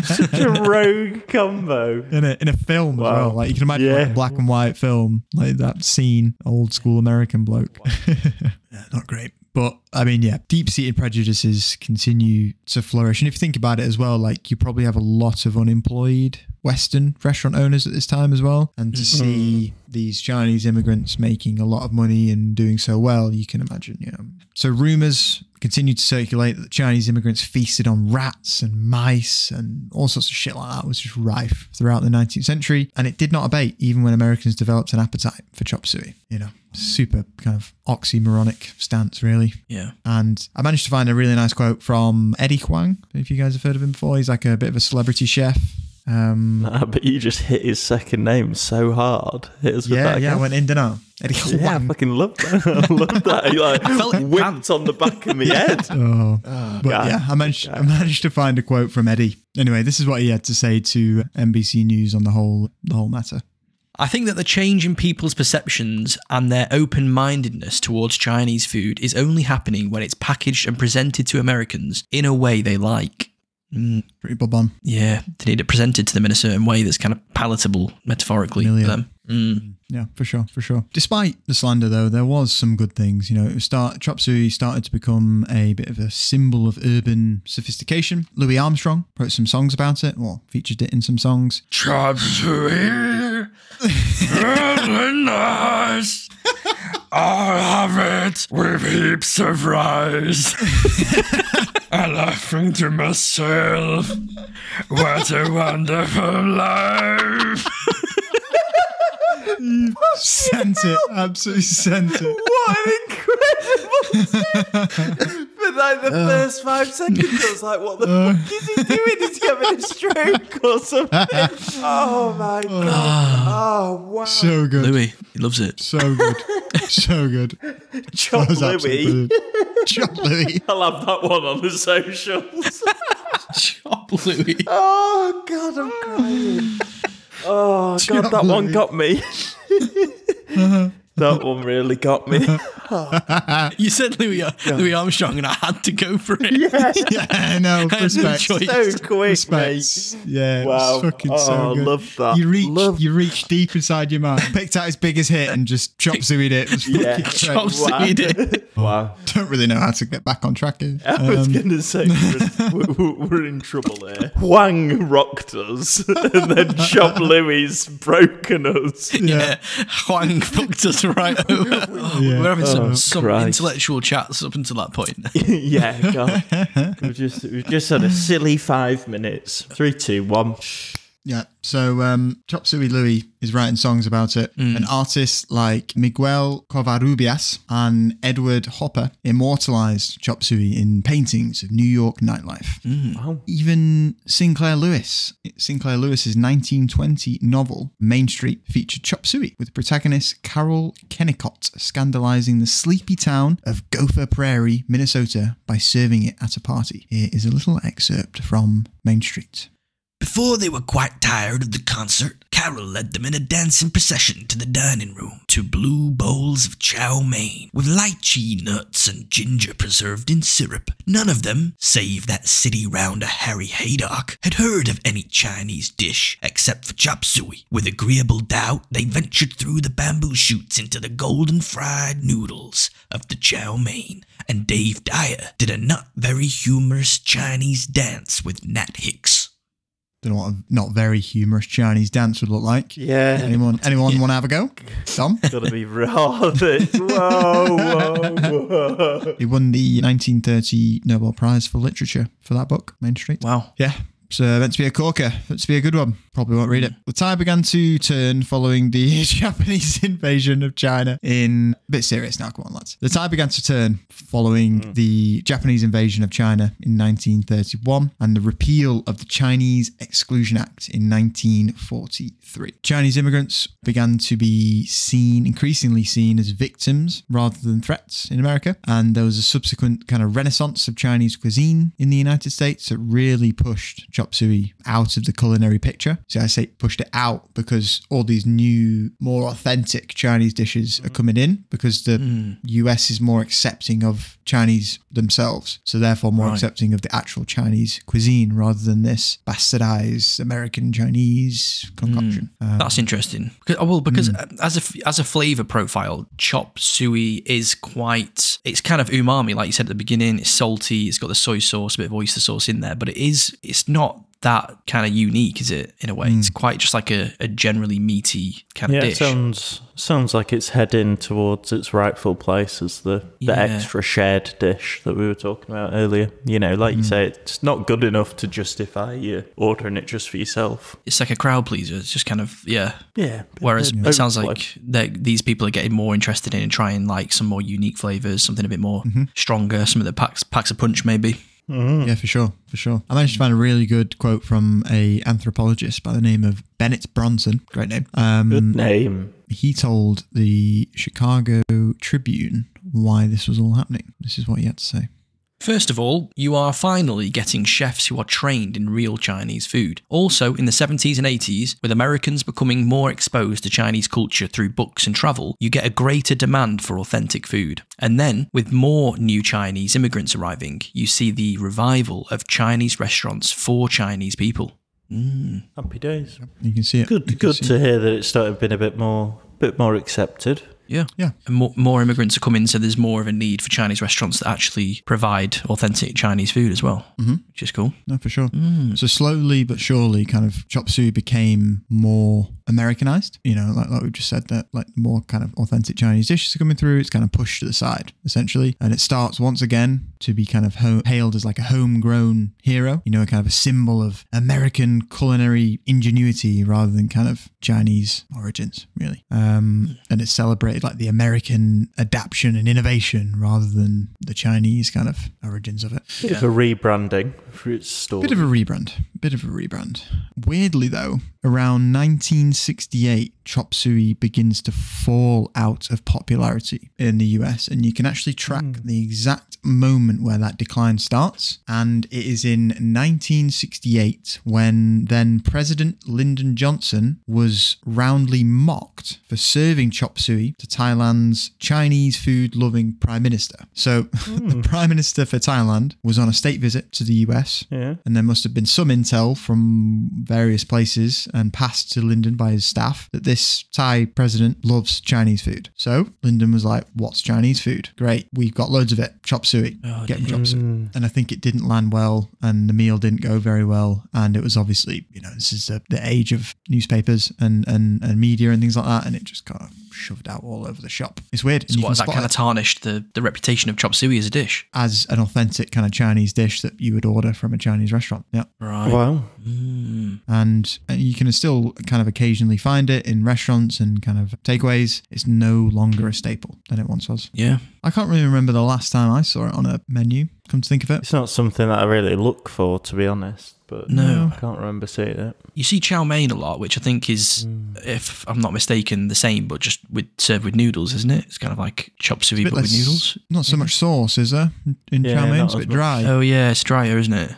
S3: Such a rogue combo.
S2: In a film as well. Like you can imagine like a black and white film, like that scene, old school American bloke. Yeah, not great. But I mean, yeah, deep-seated prejudices continue to flourish. And if you think about it as well, like you probably have a lot of unemployed Western restaurant owners at this time as well. And to see these Chinese immigrants making a lot of money and doing so well, you can imagine, So rumours continued to circulate that the Chinese immigrants feasted on rats and mice and all sorts of shit like that was just rife throughout the 19th century. And it did not abate even when Americans developed an appetite for chop suey, Super kind of oxymoronic stance, really.
S4: Yeah.
S2: And I managed to find a really nice quote from Eddie Huang, if you guys have heard of him before. He's like a bit of a celebrity chef.
S3: But you just hit his second name so hard. Hit us with that again.
S2: I went in, didn't I? Eddie Huang.
S3: Yeah, I fucking love that. I love that. He
S4: I felt it
S3: whipped on the back of my head.
S2: But yeah, I managed to find a quote from Eddie. Anyway, this is what he had to say to NBC News on the whole matter.
S4: I think that the change in people's perceptions and their open-mindedness towards Chinese food is only happening when it's packaged and presented to Americans in a way they like.
S2: Pretty bob on.
S4: Yeah, they need it presented to them in a certain way that's kind of palatable, metaphorically, for them.
S2: Yeah, for sure. Despite the slander, though, there was some good things. Chop suey started to become a bit of a symbol of urban sophistication. Louis Armstrong wrote some songs about it, or featured it in some songs.
S4: Chop suey, really nice. I'll have it with heaps of rice. I laughing to myself, what a wonderful life.
S2: Sent it, absolutely sent it.
S3: What an incredible For like the first 5 seconds, I was like, what the fuck is he doing? Is he having a stroke or something? Oh my God. Oh, wow.
S2: So good.
S4: Louis, he loves it.
S2: So good. So good.
S3: Chop Louis.
S2: Chop Louis.
S3: I'll have that one on the socials.
S4: Chop Louis.
S3: Oh, God, I'm crying. Oh, God, that one got me. That one really got me.
S4: You said Louis Armstrong, and I had to go for it.
S2: Yeah, I know. Respect.
S3: So quick,
S2: Respect.
S3: mate.
S2: Yeah,
S3: wow.
S2: it's fucking so good.
S3: I love that.
S2: You reach deep inside your mind. Picked out his biggest hit and just chop sueyed it. It was fucking
S4: Chop sueyed it.
S3: Wow.
S2: Don't really know how to get back on track here.
S3: I was going to say, we're in trouble here. Huang rocked us, and then Chop Louis broken us.
S4: Yeah. Huang fucked us right over.
S2: Yeah.
S4: We're having some
S3: Christ.
S4: intellectual chats up until that point.
S3: Yeah, God. We've just had a silly 5 minutes. 3, 2, 1.
S2: Yeah, so Chop Suey Louis is writing songs about it, and artists like Miguel Covarrubias and Edward Hopper immortalized Chop Suey in paintings of New York nightlife.
S3: Wow.
S2: Even Sinclair Lewis's 1920 novel Main Street featured Chop Suey, with protagonist Carol Kennicott scandalizing the sleepy town of Gopher Prairie, Minnesota, by serving it at a party. Here is a little excerpt from Main Street.
S1: Before they were quite tired of the concert, Carol led them in a dancing procession to the dining room, to blue bowls of chow mein, with lychee nuts and ginger preserved in syrup. None of them, save that city rounder Harry Haydock, had heard of any Chinese dish except for chop suey. With agreeable doubt, they ventured through the bamboo shoots into the golden fried noodles of the chow mein, and Dave Dyer did a not very humorous Chinese dance with Nat Hicks.
S2: Don't know what a not very humorous Chinese dance would look like.
S3: Yeah.
S2: Anyone want to have a go? Tom?
S3: Gotta be rather. Whoa.
S2: He won the 1930 Nobel Prize for Literature for that book, Main Street.
S4: Wow.
S2: Yeah. It's meant to be a corker. Meant to be a good one. Probably won't read it. The tide began to turn following the Japanese invasion of China in... A bit serious now, come on, lads. The tide began to turn following the Japanese invasion of China in 1931 and the repeal of the Chinese Exclusion Act in 1943. Chinese immigrants began to be increasingly seen as victims rather than threats in America. And there was a subsequent kind of renaissance of Chinese cuisine in the United States that really pushed chop suey out of the culinary picture. So I say pushed it out because all these new, more authentic Chinese dishes are coming in because the US is more accepting of Chinese themselves. So therefore more accepting of the actual Chinese cuisine rather than this bastardized American Chinese concoction.
S4: That's interesting. Because as a flavor profile, chop suey is it's kind of umami, like you said at the beginning. It's salty. It's got the soy sauce, a bit of oyster sauce in there, but it's not that kind of unique, is it? In a way, it's quite just like a generally meaty kind of dish.
S3: It sounds like it's heading towards its rightful place as the extra shared dish that we were talking about earlier. You know, like you say, it's not good enough to justify you ordering it just for yourself.
S4: It's like a crowd pleaser. It's just kind of
S3: yeah.
S4: Whereas it sounds like these people are getting more interested in trying like some more unique flavors, something a bit more stronger, something that packs a punch, maybe.
S2: Yeah, for sure. I managed to find a really good quote from a anthropologist by the name of Bennett Bronson. Great name.
S3: Good name.
S2: He told the Chicago Tribune why this was all happening. This is what he had to say.
S4: First of all, you are finally getting chefs who are trained in real Chinese food. Also, in the 70s and 80s, with Americans becoming more exposed to Chinese culture through books and travel, you get a greater demand for authentic food. And then, with more new Chinese immigrants arriving, you see the revival of Chinese restaurants for Chinese people.
S3: Happy days.
S2: You can see it.
S3: Good to hear that it's started being a bit more accepted.
S4: Yeah. And more immigrants are coming, so there's more of a need for Chinese restaurants that actually provide authentic Chinese food as well, which is cool.
S2: No, for sure. So slowly but surely, kind of chop suey became more Americanized. You know, like we just said, that like more kind of authentic Chinese dishes are coming through. It's kind of pushed to the side, essentially. And it starts once again to be kind of hailed as like a homegrown hero, you know, kind of a symbol of American culinary ingenuity rather than kind of Chinese origins, really. And it's celebrated like the American adaptation and innovation rather than the Chinese kind of origins of it.
S3: Bit of a rebranding for its store.
S2: Bit of a rebrand. Weirdly though, around 1968, chop suey begins to fall out of popularity in the US, and you can actually track the exact moment where that decline starts. And it is in 1968 when then President Lyndon Johnson was roundly mocked for serving chop suey to Thailand's Chinese food loving prime minister. So the prime minister for Thailand was on a state visit to the US, and there must have been some intel from various places and passed to Lyndon by his staff that this Thai president loves Chinese food. So Lyndon was like, what's Chinese food? Great, we've got loads of it. Chop suey. Get him chop suey. And I think it didn't land well and the meal didn't go very well. And it was obviously, you know, this is the age of newspapers and media and things like that. And it just kind of shoved out all over the shop. It's weird.
S4: So what, that kind of tarnished the reputation of chop suey as a dish?
S2: As an authentic kind of Chinese dish that you would order from a Chinese restaurant. Yeah.
S4: Right.
S3: Wow.
S2: And you can still kind of occasionally find it in restaurants and kind of takeaways. It's no longer a staple than it once was.
S4: Yeah.
S2: I can't really remember the last time I saw it on a menu, come to think of it.
S3: It's not something that I really look for, to be honest. But
S4: No.
S3: I can't remember seeing it.
S4: You see chow mein a lot, which I think is, if I'm not mistaken, the same, but just served with noodles, isn't it? It's kind of like chop suey, but with noodles.
S2: Not so much sauce, is there? In
S3: Yeah,
S2: chow mein,
S3: not
S2: it's a
S3: as
S2: bit
S3: much.
S2: dry.
S4: Oh yeah, it's drier, isn't it?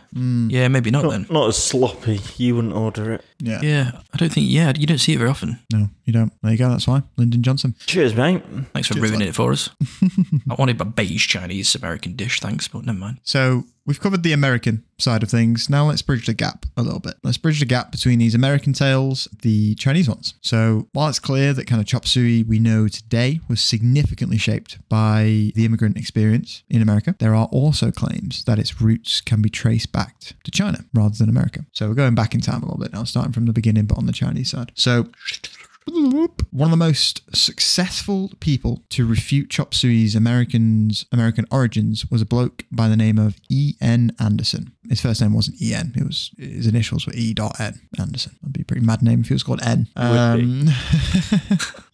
S4: Yeah, maybe not then.
S3: Not as sloppy. You wouldn't order it.
S2: Yeah.
S4: Yeah, I don't think. Yeah, you don't see it very often.
S2: No, you don't. There you go. That's why. Lyndon Johnson.
S3: Cheers, mate.
S4: Thanks for
S2: Cheers,
S4: ruining
S2: lad.
S4: it for us. I wanted a beige Chinese American dish, thanks, but never mind.
S2: So we've covered the American side of things. Now let's bridge the gap a little bit. Let's bridge the gap between these American tales, the Chinese ones. So while it's clear that kind of chop suey we know today was significantly shaped by the immigrant experience in America, there are also claims that its roots can be traced back to China rather than America. So we're going back in time a little bit now, starting from the beginning, but on the Chinese side. So one of the most successful people to refute chop suey's American origins was a bloke by the name of E.N. Anderson. His first name wasn't E.N. His initials were E.N. Anderson. That'd be a pretty mad name if he was called N.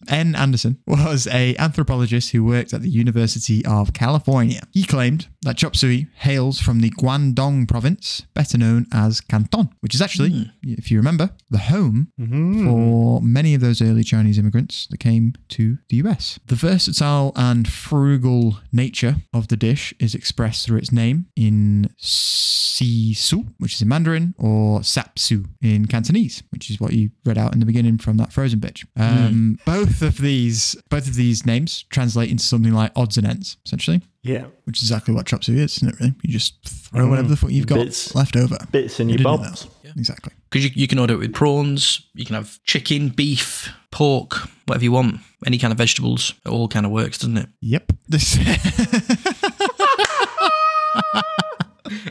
S2: N. Anderson was an anthropologist who worked at the University of California. He claimed that chop suey hails from the Guangdong province, better known as Canton, which is actually, if you remember, the home for many of those early Chinese immigrants that came to the US. The versatile and frugal nature of the dish is expressed through its name in Sisu, which is in Mandarin, or Sapsu in Cantonese, which is what you read out in the beginning from that Frozen bitch. Both of these names translate into something like odds and ends, essentially.
S3: Yeah.
S2: Which is exactly what chop suey is, isn't it, really? You just throw whatever the fuck you've got left over.
S3: Bits in your
S2: Put it in
S3: bobs.
S2: there. Exactly.
S4: Because you can order it with prawns, you can have chicken, beef, pork, whatever you want. Any kind of vegetables. It all kind of works, doesn't it?
S2: Yep. This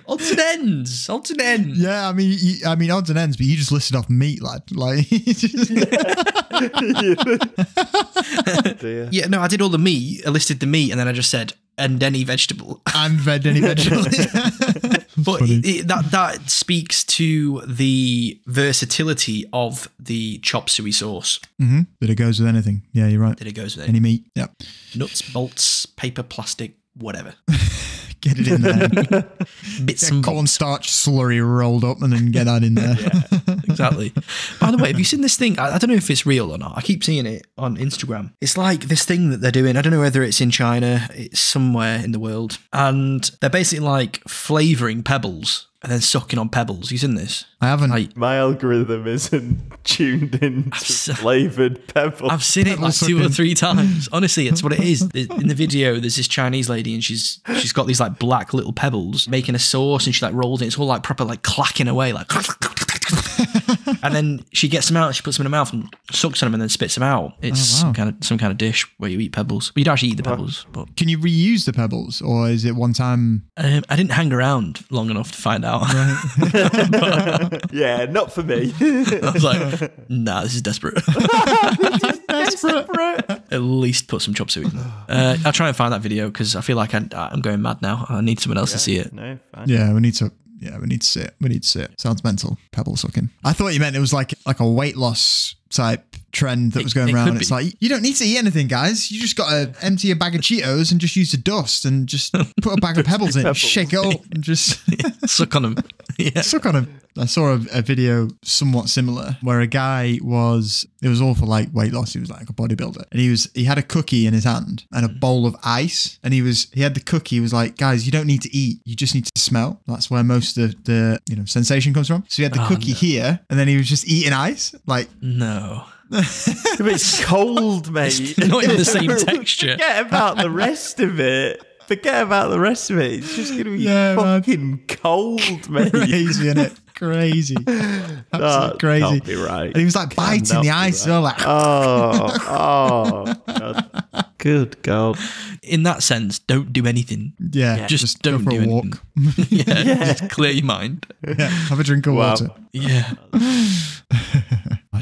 S4: Odds and ends. Odds and ends.
S2: Yeah, I mean odds and ends, but you just listed off meat, lad. Like,
S3: Dear.
S4: Yeah, no, I did all the meat. I listed the meat, and then I just said, and any vegetable.
S2: and any vegetable.
S4: But that speaks to the versatility of the chop suey sauce.
S2: That it goes with anything. Yeah, you're right.
S4: That it goes with
S2: Any meat. Yep.
S4: nuts, bolts, paper, plastic, whatever.
S2: Get it in there.
S4: Bits and bobs.
S2: Cornstarch slurry rolled up and then get that in there.
S4: Exactly. By the way, have you seen this thing? I don't know if it's real or not. I keep seeing it on Instagram. It's like this thing that they're doing. I don't know whether it's in China. It's somewhere in the world. And they're basically like flavouring pebbles and then sucking on pebbles. You seen this?
S2: I haven't.
S3: My algorithm isn't tuned in to flavoured pebbles.
S4: I've seen it like 2 or 3 times. Honestly, it's what it is. In the video, there's this Chinese lady and she's got these like black little pebbles making a sauce and she like rolls it. It's all like proper like clacking away like. And then she gets them out, she puts them in her mouth and sucks on them and then spits them out. It's some kind of dish where you eat pebbles. But you don't actually eat the pebbles. But
S2: Can you reuse the pebbles, or is it one time?
S4: I didn't hang around long enough to find out.
S3: Yeah, not for me.
S4: I was like, nah, this is desperate. At least put some chop suey in there. I'll try and find that video because I feel like I'm going mad now. I need someone else to see it.
S3: No, fine.
S2: Yeah, we need to see it. We need to see it. Sounds mental. Pebble sucking. I thought you meant it was like a weight loss type trend that was going
S4: it
S2: around.
S4: could
S2: It's
S4: be.
S2: like, you don't need to eat anything, guys. You just got to empty a bag of Cheetos and just use the dust and just put a bag of pebbles in, shake it up and just
S4: Suck on them. Yeah.
S2: suck on them. I saw a video somewhat similar where a guy it was all for like weight loss. He was like a bodybuilder and he had a cookie in his hand and a bowl of ice and he had the cookie. He was like, guys, you don't need to eat. You just need to smell. That's where most of the sensation comes from. So he had the cookie here and then he was just eating ice. Like,
S4: No.
S3: It's cold, mate.
S4: Not even the same texture.
S3: Forget about the rest of it. It's just going to be
S2: Yeah, man.
S3: fucking cold, mate.
S2: crazy, innit? Crazy. Absolutely
S3: That
S2: crazy.
S3: can't be right.
S2: And he was like biting
S3: Cannot
S2: the
S3: be
S2: ice.
S3: right.
S2: So like,
S3: Oh, God. Good God.
S4: In that sense, don't do anything.
S2: yeah,
S4: Just
S2: go
S4: don't
S2: for
S4: do
S2: a walk.
S4: anything. Yeah. Just clear your mind.
S2: Yeah, have a drink of
S3: Wow.
S2: water.
S4: Yeah.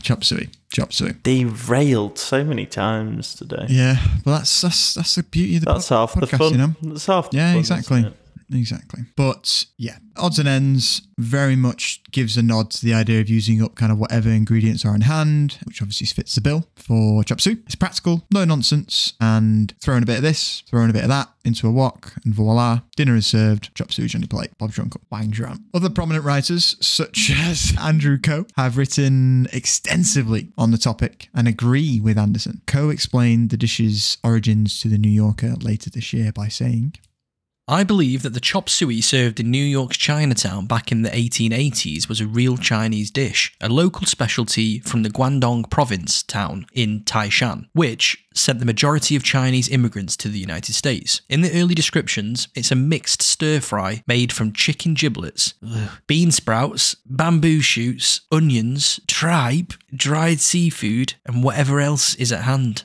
S2: Chop suey. chop suey.
S3: Derailed so many times today.
S2: Yeah, well, that's the beauty of the
S3: That's half the
S2: podcast,
S3: fun.
S2: you know?
S3: That's half the
S2: Yeah,
S3: fun,
S2: exactly.
S3: isn't it?
S2: Exactly. But yeah, odds and ends very much gives a nod to the idea of using up kind of whatever ingredients are in hand, which obviously fits the bill for chop suey. It's practical, no nonsense, and throwing a bit of this, throwing a bit of that into a wok, and voila, dinner is served, chop suey on your plate, Bob Drunken, Guangdong. Other prominent writers, such as Andrew Coe, have written extensively on the topic and agree with Anderson. Coe explained the dish's origins to the New Yorker later this year by saying,
S4: I believe that the chop suey served in New York's Chinatown back in the 1880s was a real Chinese dish, a local specialty from the Guangdong province town in Taishan, which sent the majority of Chinese immigrants to the United States. In the early descriptions, it's a mixed stir-fry made from chicken giblets, bean sprouts, bamboo shoots, onions, tripe, dried seafood, and whatever else is at hand.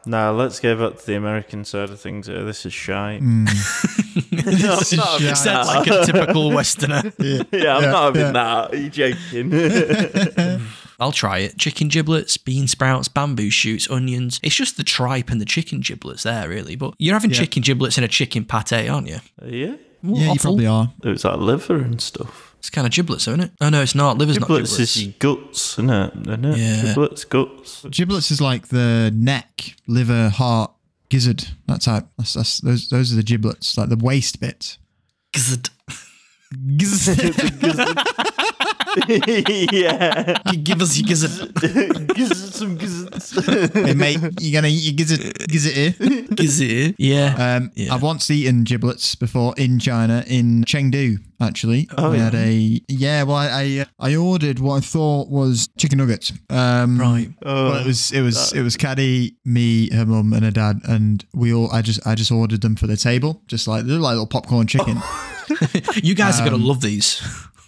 S3: Nah, let's go back to the American side of things here. This is shite.
S4: Sounds like a typical Westerner.
S3: I'm not having that. Are you joking?
S4: I'll try it. Chicken giblets, bean sprouts, bamboo shoots, onions. It's just the tripe and the chicken giblets there, really. But you're having chicken giblets in a chicken pate, aren't you?
S3: Yeah.
S2: yeah, you probably are.
S3: It was like liver and stuff.
S4: It's kind of giblets, isn't it? Oh, no, it's not. Liver's
S3: Giblets
S4: not giblets.
S3: is your guts, isn't it?
S4: Yeah.
S3: Giblets, guts.
S2: Giblets is like the neck, liver, heart, gizzard, that type. Those are the giblets, like the waist bit.
S4: Gizzard.
S3: Yeah.
S4: Give us your gizzard.
S3: Gizzard, some gizzards.
S2: Hey mate, you gonna eat your gizzard here?
S4: Gizzard. Yeah. Yeah.
S2: I've once eaten giblets before in China, in Chengdu, actually.
S3: Oh,
S2: we
S3: yeah.
S2: had I ordered what I thought was chicken nuggets.
S4: Right.
S2: But it was Caddy, me, her mum, and her dad, and I just ordered them for the table, just like they're like little popcorn chicken.
S4: You guys are going to love these.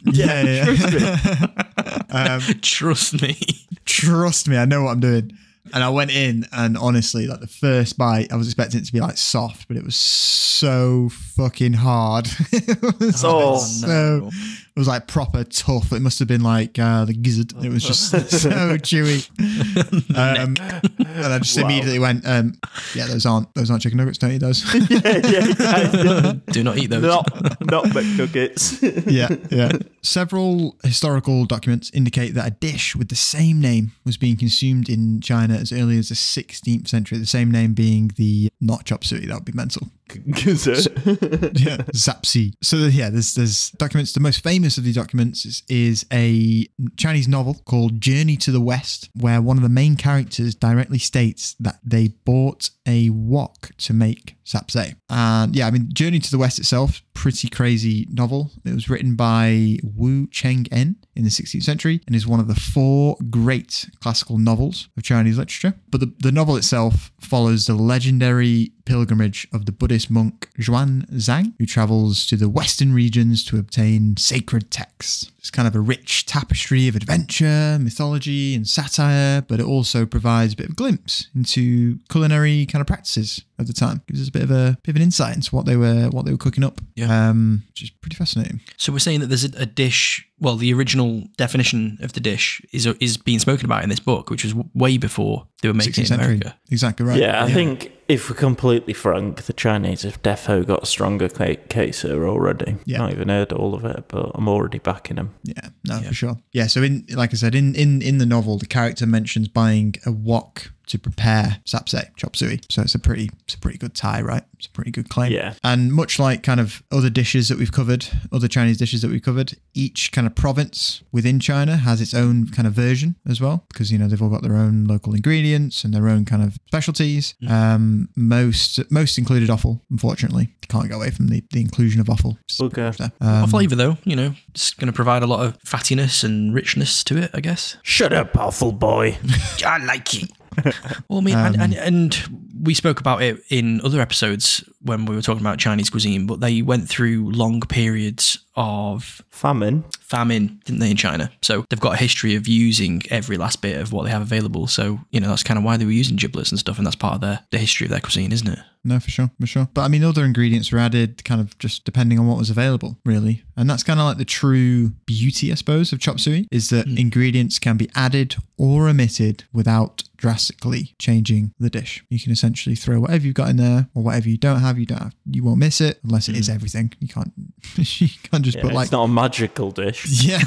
S2: Yeah.
S4: Trust me.
S2: Trust me, I know what I'm doing. And I went in, and honestly, like the first bite, I was expecting it to be like soft, but it was so fucking hard. It was like proper tough. It must have been like the gizzard. It was just so chewy. And I just immediately went, yeah, those aren't chicken nuggets. Don't eat those.
S3: Yeah.
S4: Do not eat those.
S3: Not McNuggets.
S2: Yeah. Several historical documents indicate that a dish with the same name was being consumed in China as early as the 16th century. The same name being the not chop suey. That would be mental. Zapsi. So there's documents. The most famous of these documents is a Chinese novel called Journey to the West, where one of the main characters directly states that they bought a wok to make sapsay. And Journey to the West itself, pretty crazy novel. It was written by Wu Cheng-en in the 16th century and is one of the 4 great classical novels of Chinese literature. But the novel itself follows the legendary pilgrimage of the Buddhist monk Zhuan Zhang, who travels to the western regions to obtain sacred texts. It's kind of a rich tapestry of adventure, mythology, and satire, but it also provides a bit of a glimpse into culinary kind of practices of the time. Gives us a bit of an insight into what they were cooking up.
S4: Yeah.
S2: Which is pretty fascinating.
S4: So we're saying that there's a dish. Well, the original definition of the dish is being spoken about in this book, which was way before they were making it in America.
S2: Exactly right.
S3: Yeah, I think if we're completely frank, the Chinese have defo got a stronger case here already.
S2: Yeah.
S3: Not even heard all of it, but I'm already backing them.
S2: Yeah, for sure. Yeah, so like I said, in the novel, the character mentions buying a wok to prepare sapsay, chop suey. So it's a pretty good tie, right? It's a pretty good claim.
S3: Yeah.
S2: And much like kind of other dishes that we've covered, other Chinese dishes that we've covered, each kind of province within China has its own kind of version as well, because they've all got their own local ingredients and their own kind of specialties. Most included offal, unfortunately. You can't go away from the inclusion of offal.
S3: Okay.
S4: Flavour though, it's going to provide a lot of fattiness and richness to it, I guess.
S3: Shut up, awful boy.
S1: I like it.
S4: Well, I mean, and we spoke about it in other episodes when we were talking about Chinese cuisine, but they went through long periods of
S3: Famine,
S4: didn't they, in China? So they've got a history of using every last bit of what they have available. So, that's kind of why they were using giblets and stuff, and that's part of the history of their cuisine, isn't it?
S2: No, for sure. But I mean, other ingredients were added kind of just depending on what was available, really. And that's kind of like the true beauty, I suppose, of Chop Suey, is that ingredients can be added or omitted without drastically changing the dish. You can essentially throw whatever you've got in there, or whatever you don't have, you won't miss it unless it is everything. You can't just put like...
S3: It's not a magical dish.
S2: Yeah.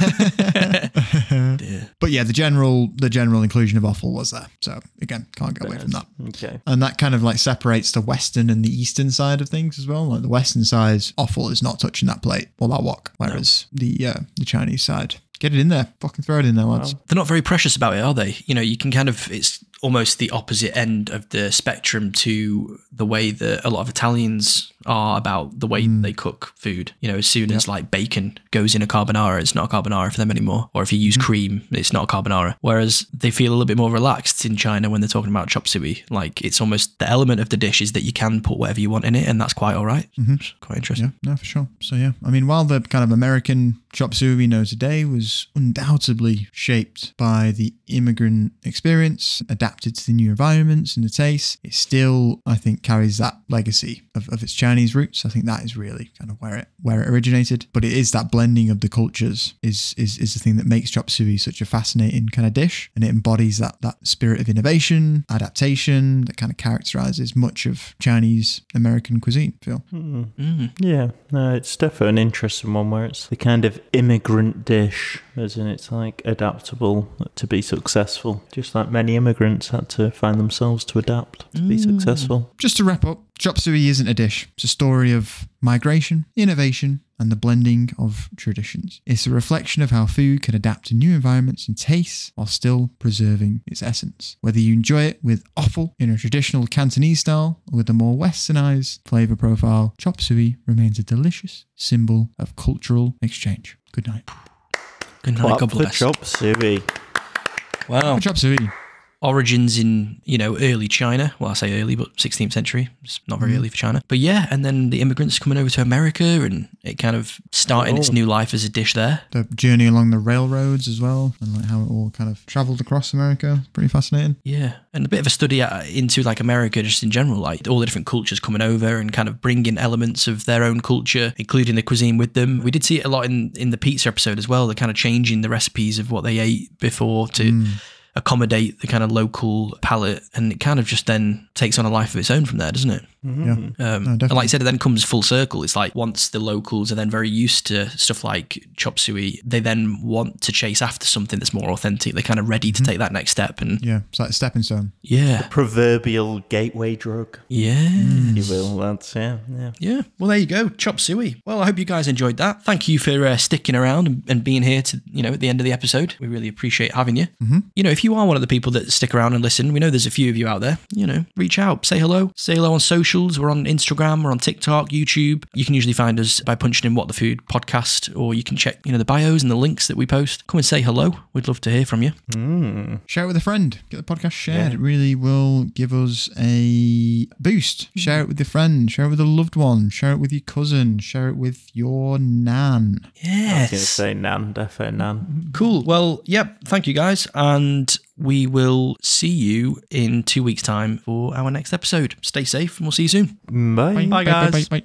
S2: But yeah, the general inclusion of offal was there. So again, can't get away from that.
S3: Okay.
S2: And that kind of like separates the Western and the Eastern side of things as well. Like the Western side, offal is not touching that plate or that wok, whereas the Chinese side, get it in there, fucking throw it in there, lads.
S4: They're not very precious about it, are they? You can kind of, it's almost the opposite end of the spectrum to the way that a lot of Italians are about the way they cook food. As soon as like bacon goes in a carbonara, it's not a carbonara for them anymore. Or if you use cream, it's not a carbonara. Whereas they feel a little bit more relaxed in China when they're talking about chop suey. Like it's almost the element of the dish is that you can put whatever you want in it, and that's quite all right. It's quite interesting.
S2: Yeah, no, for sure. So yeah, I mean, while the kind of American chop suey we know today was undoubtedly shaped by the immigrant experience, adapted to the new environments and the taste, it still, I think, carries that legacy of its Chinese roots. I think that is really kind of where it originated. But it is that blending of the cultures is the thing that makes chop suey such a fascinating kind of dish, and it embodies that spirit of innovation, adaptation that kind of characterizes much of Chinese American cuisine. Phil.
S3: Yeah, no, it's definitely an interesting one where it's the kind of immigrant dish, as in it's like adaptable to be successful, just like many immigrants had to find themselves to adapt to be successful.
S2: Just to wrap up, chop suey isn't a dish. It's a story of migration, innovation, and the blending of traditions. It's a reflection of how food can adapt to new environments and tastes while still preserving its essence. Whether you enjoy it with offal in a traditional Cantonese style or with a more westernized flavour profile, chop suey remains a delicious symbol of cultural exchange. Good night.
S4: Good night, God bless.
S3: Chop suey.
S4: Wow.
S2: Chop suey.
S4: Origins in, early China. Well, I say early, but 16th century. It's not very early for China. But yeah, and then the immigrants coming over to America and it kind of starting its new life as a dish there.
S2: The journey along the railroads as well, and like how it all kind of travelled across America. Pretty fascinating.
S4: Yeah, and a bit of a study into like America just in general, like all the different cultures coming over and kind of bringing elements of their own culture, including the cuisine with them. We did see it a lot in the pizza episode as well. They're kind of changing the recipes of what they ate before to accommodate the kind of local palate, and it kind of just then takes on a life of its own from there, doesn't it?
S2: Yeah.
S4: And like I said, it then comes full circle. It's like once the locals are then very used to stuff like chop suey, they then want to chase after something that's more authentic. They're kind of ready to take that next step. And
S2: yeah, it's like a stepping stone.
S4: Yeah.
S3: Proverbial gateway drug.
S4: Yeah.
S3: You will, lads. Yeah.
S4: Yeah. Well, there you go. Chop suey. Well, I hope you guys enjoyed that. Thank you for sticking around and being here to, at the end of the episode. We really appreciate having you. If you are one of the people that stick around and listen, we know there's a few of you out there, reach out, say hello on socials. We're on Instagram, we're on TikTok, YouTube. You can usually find us by punching in What the Food podcast, or you can check, the bios and the links that we post. Come and say hello. We'd love to hear from you.
S2: Share it with a friend. Get the podcast shared. Yeah. It really will give us a boost. Share it with your friend. Share it with a loved one. Share it with your cousin. Share it with your nan.
S4: Yes.
S3: I was going to say nan, definitely nan.
S4: Cool. Well, yep. Thank you guys. And we will see you in 2 weeks' time for our next episode. Stay safe and we'll see you soon.
S3: Bye.
S4: Bye guys.
S2: Bye.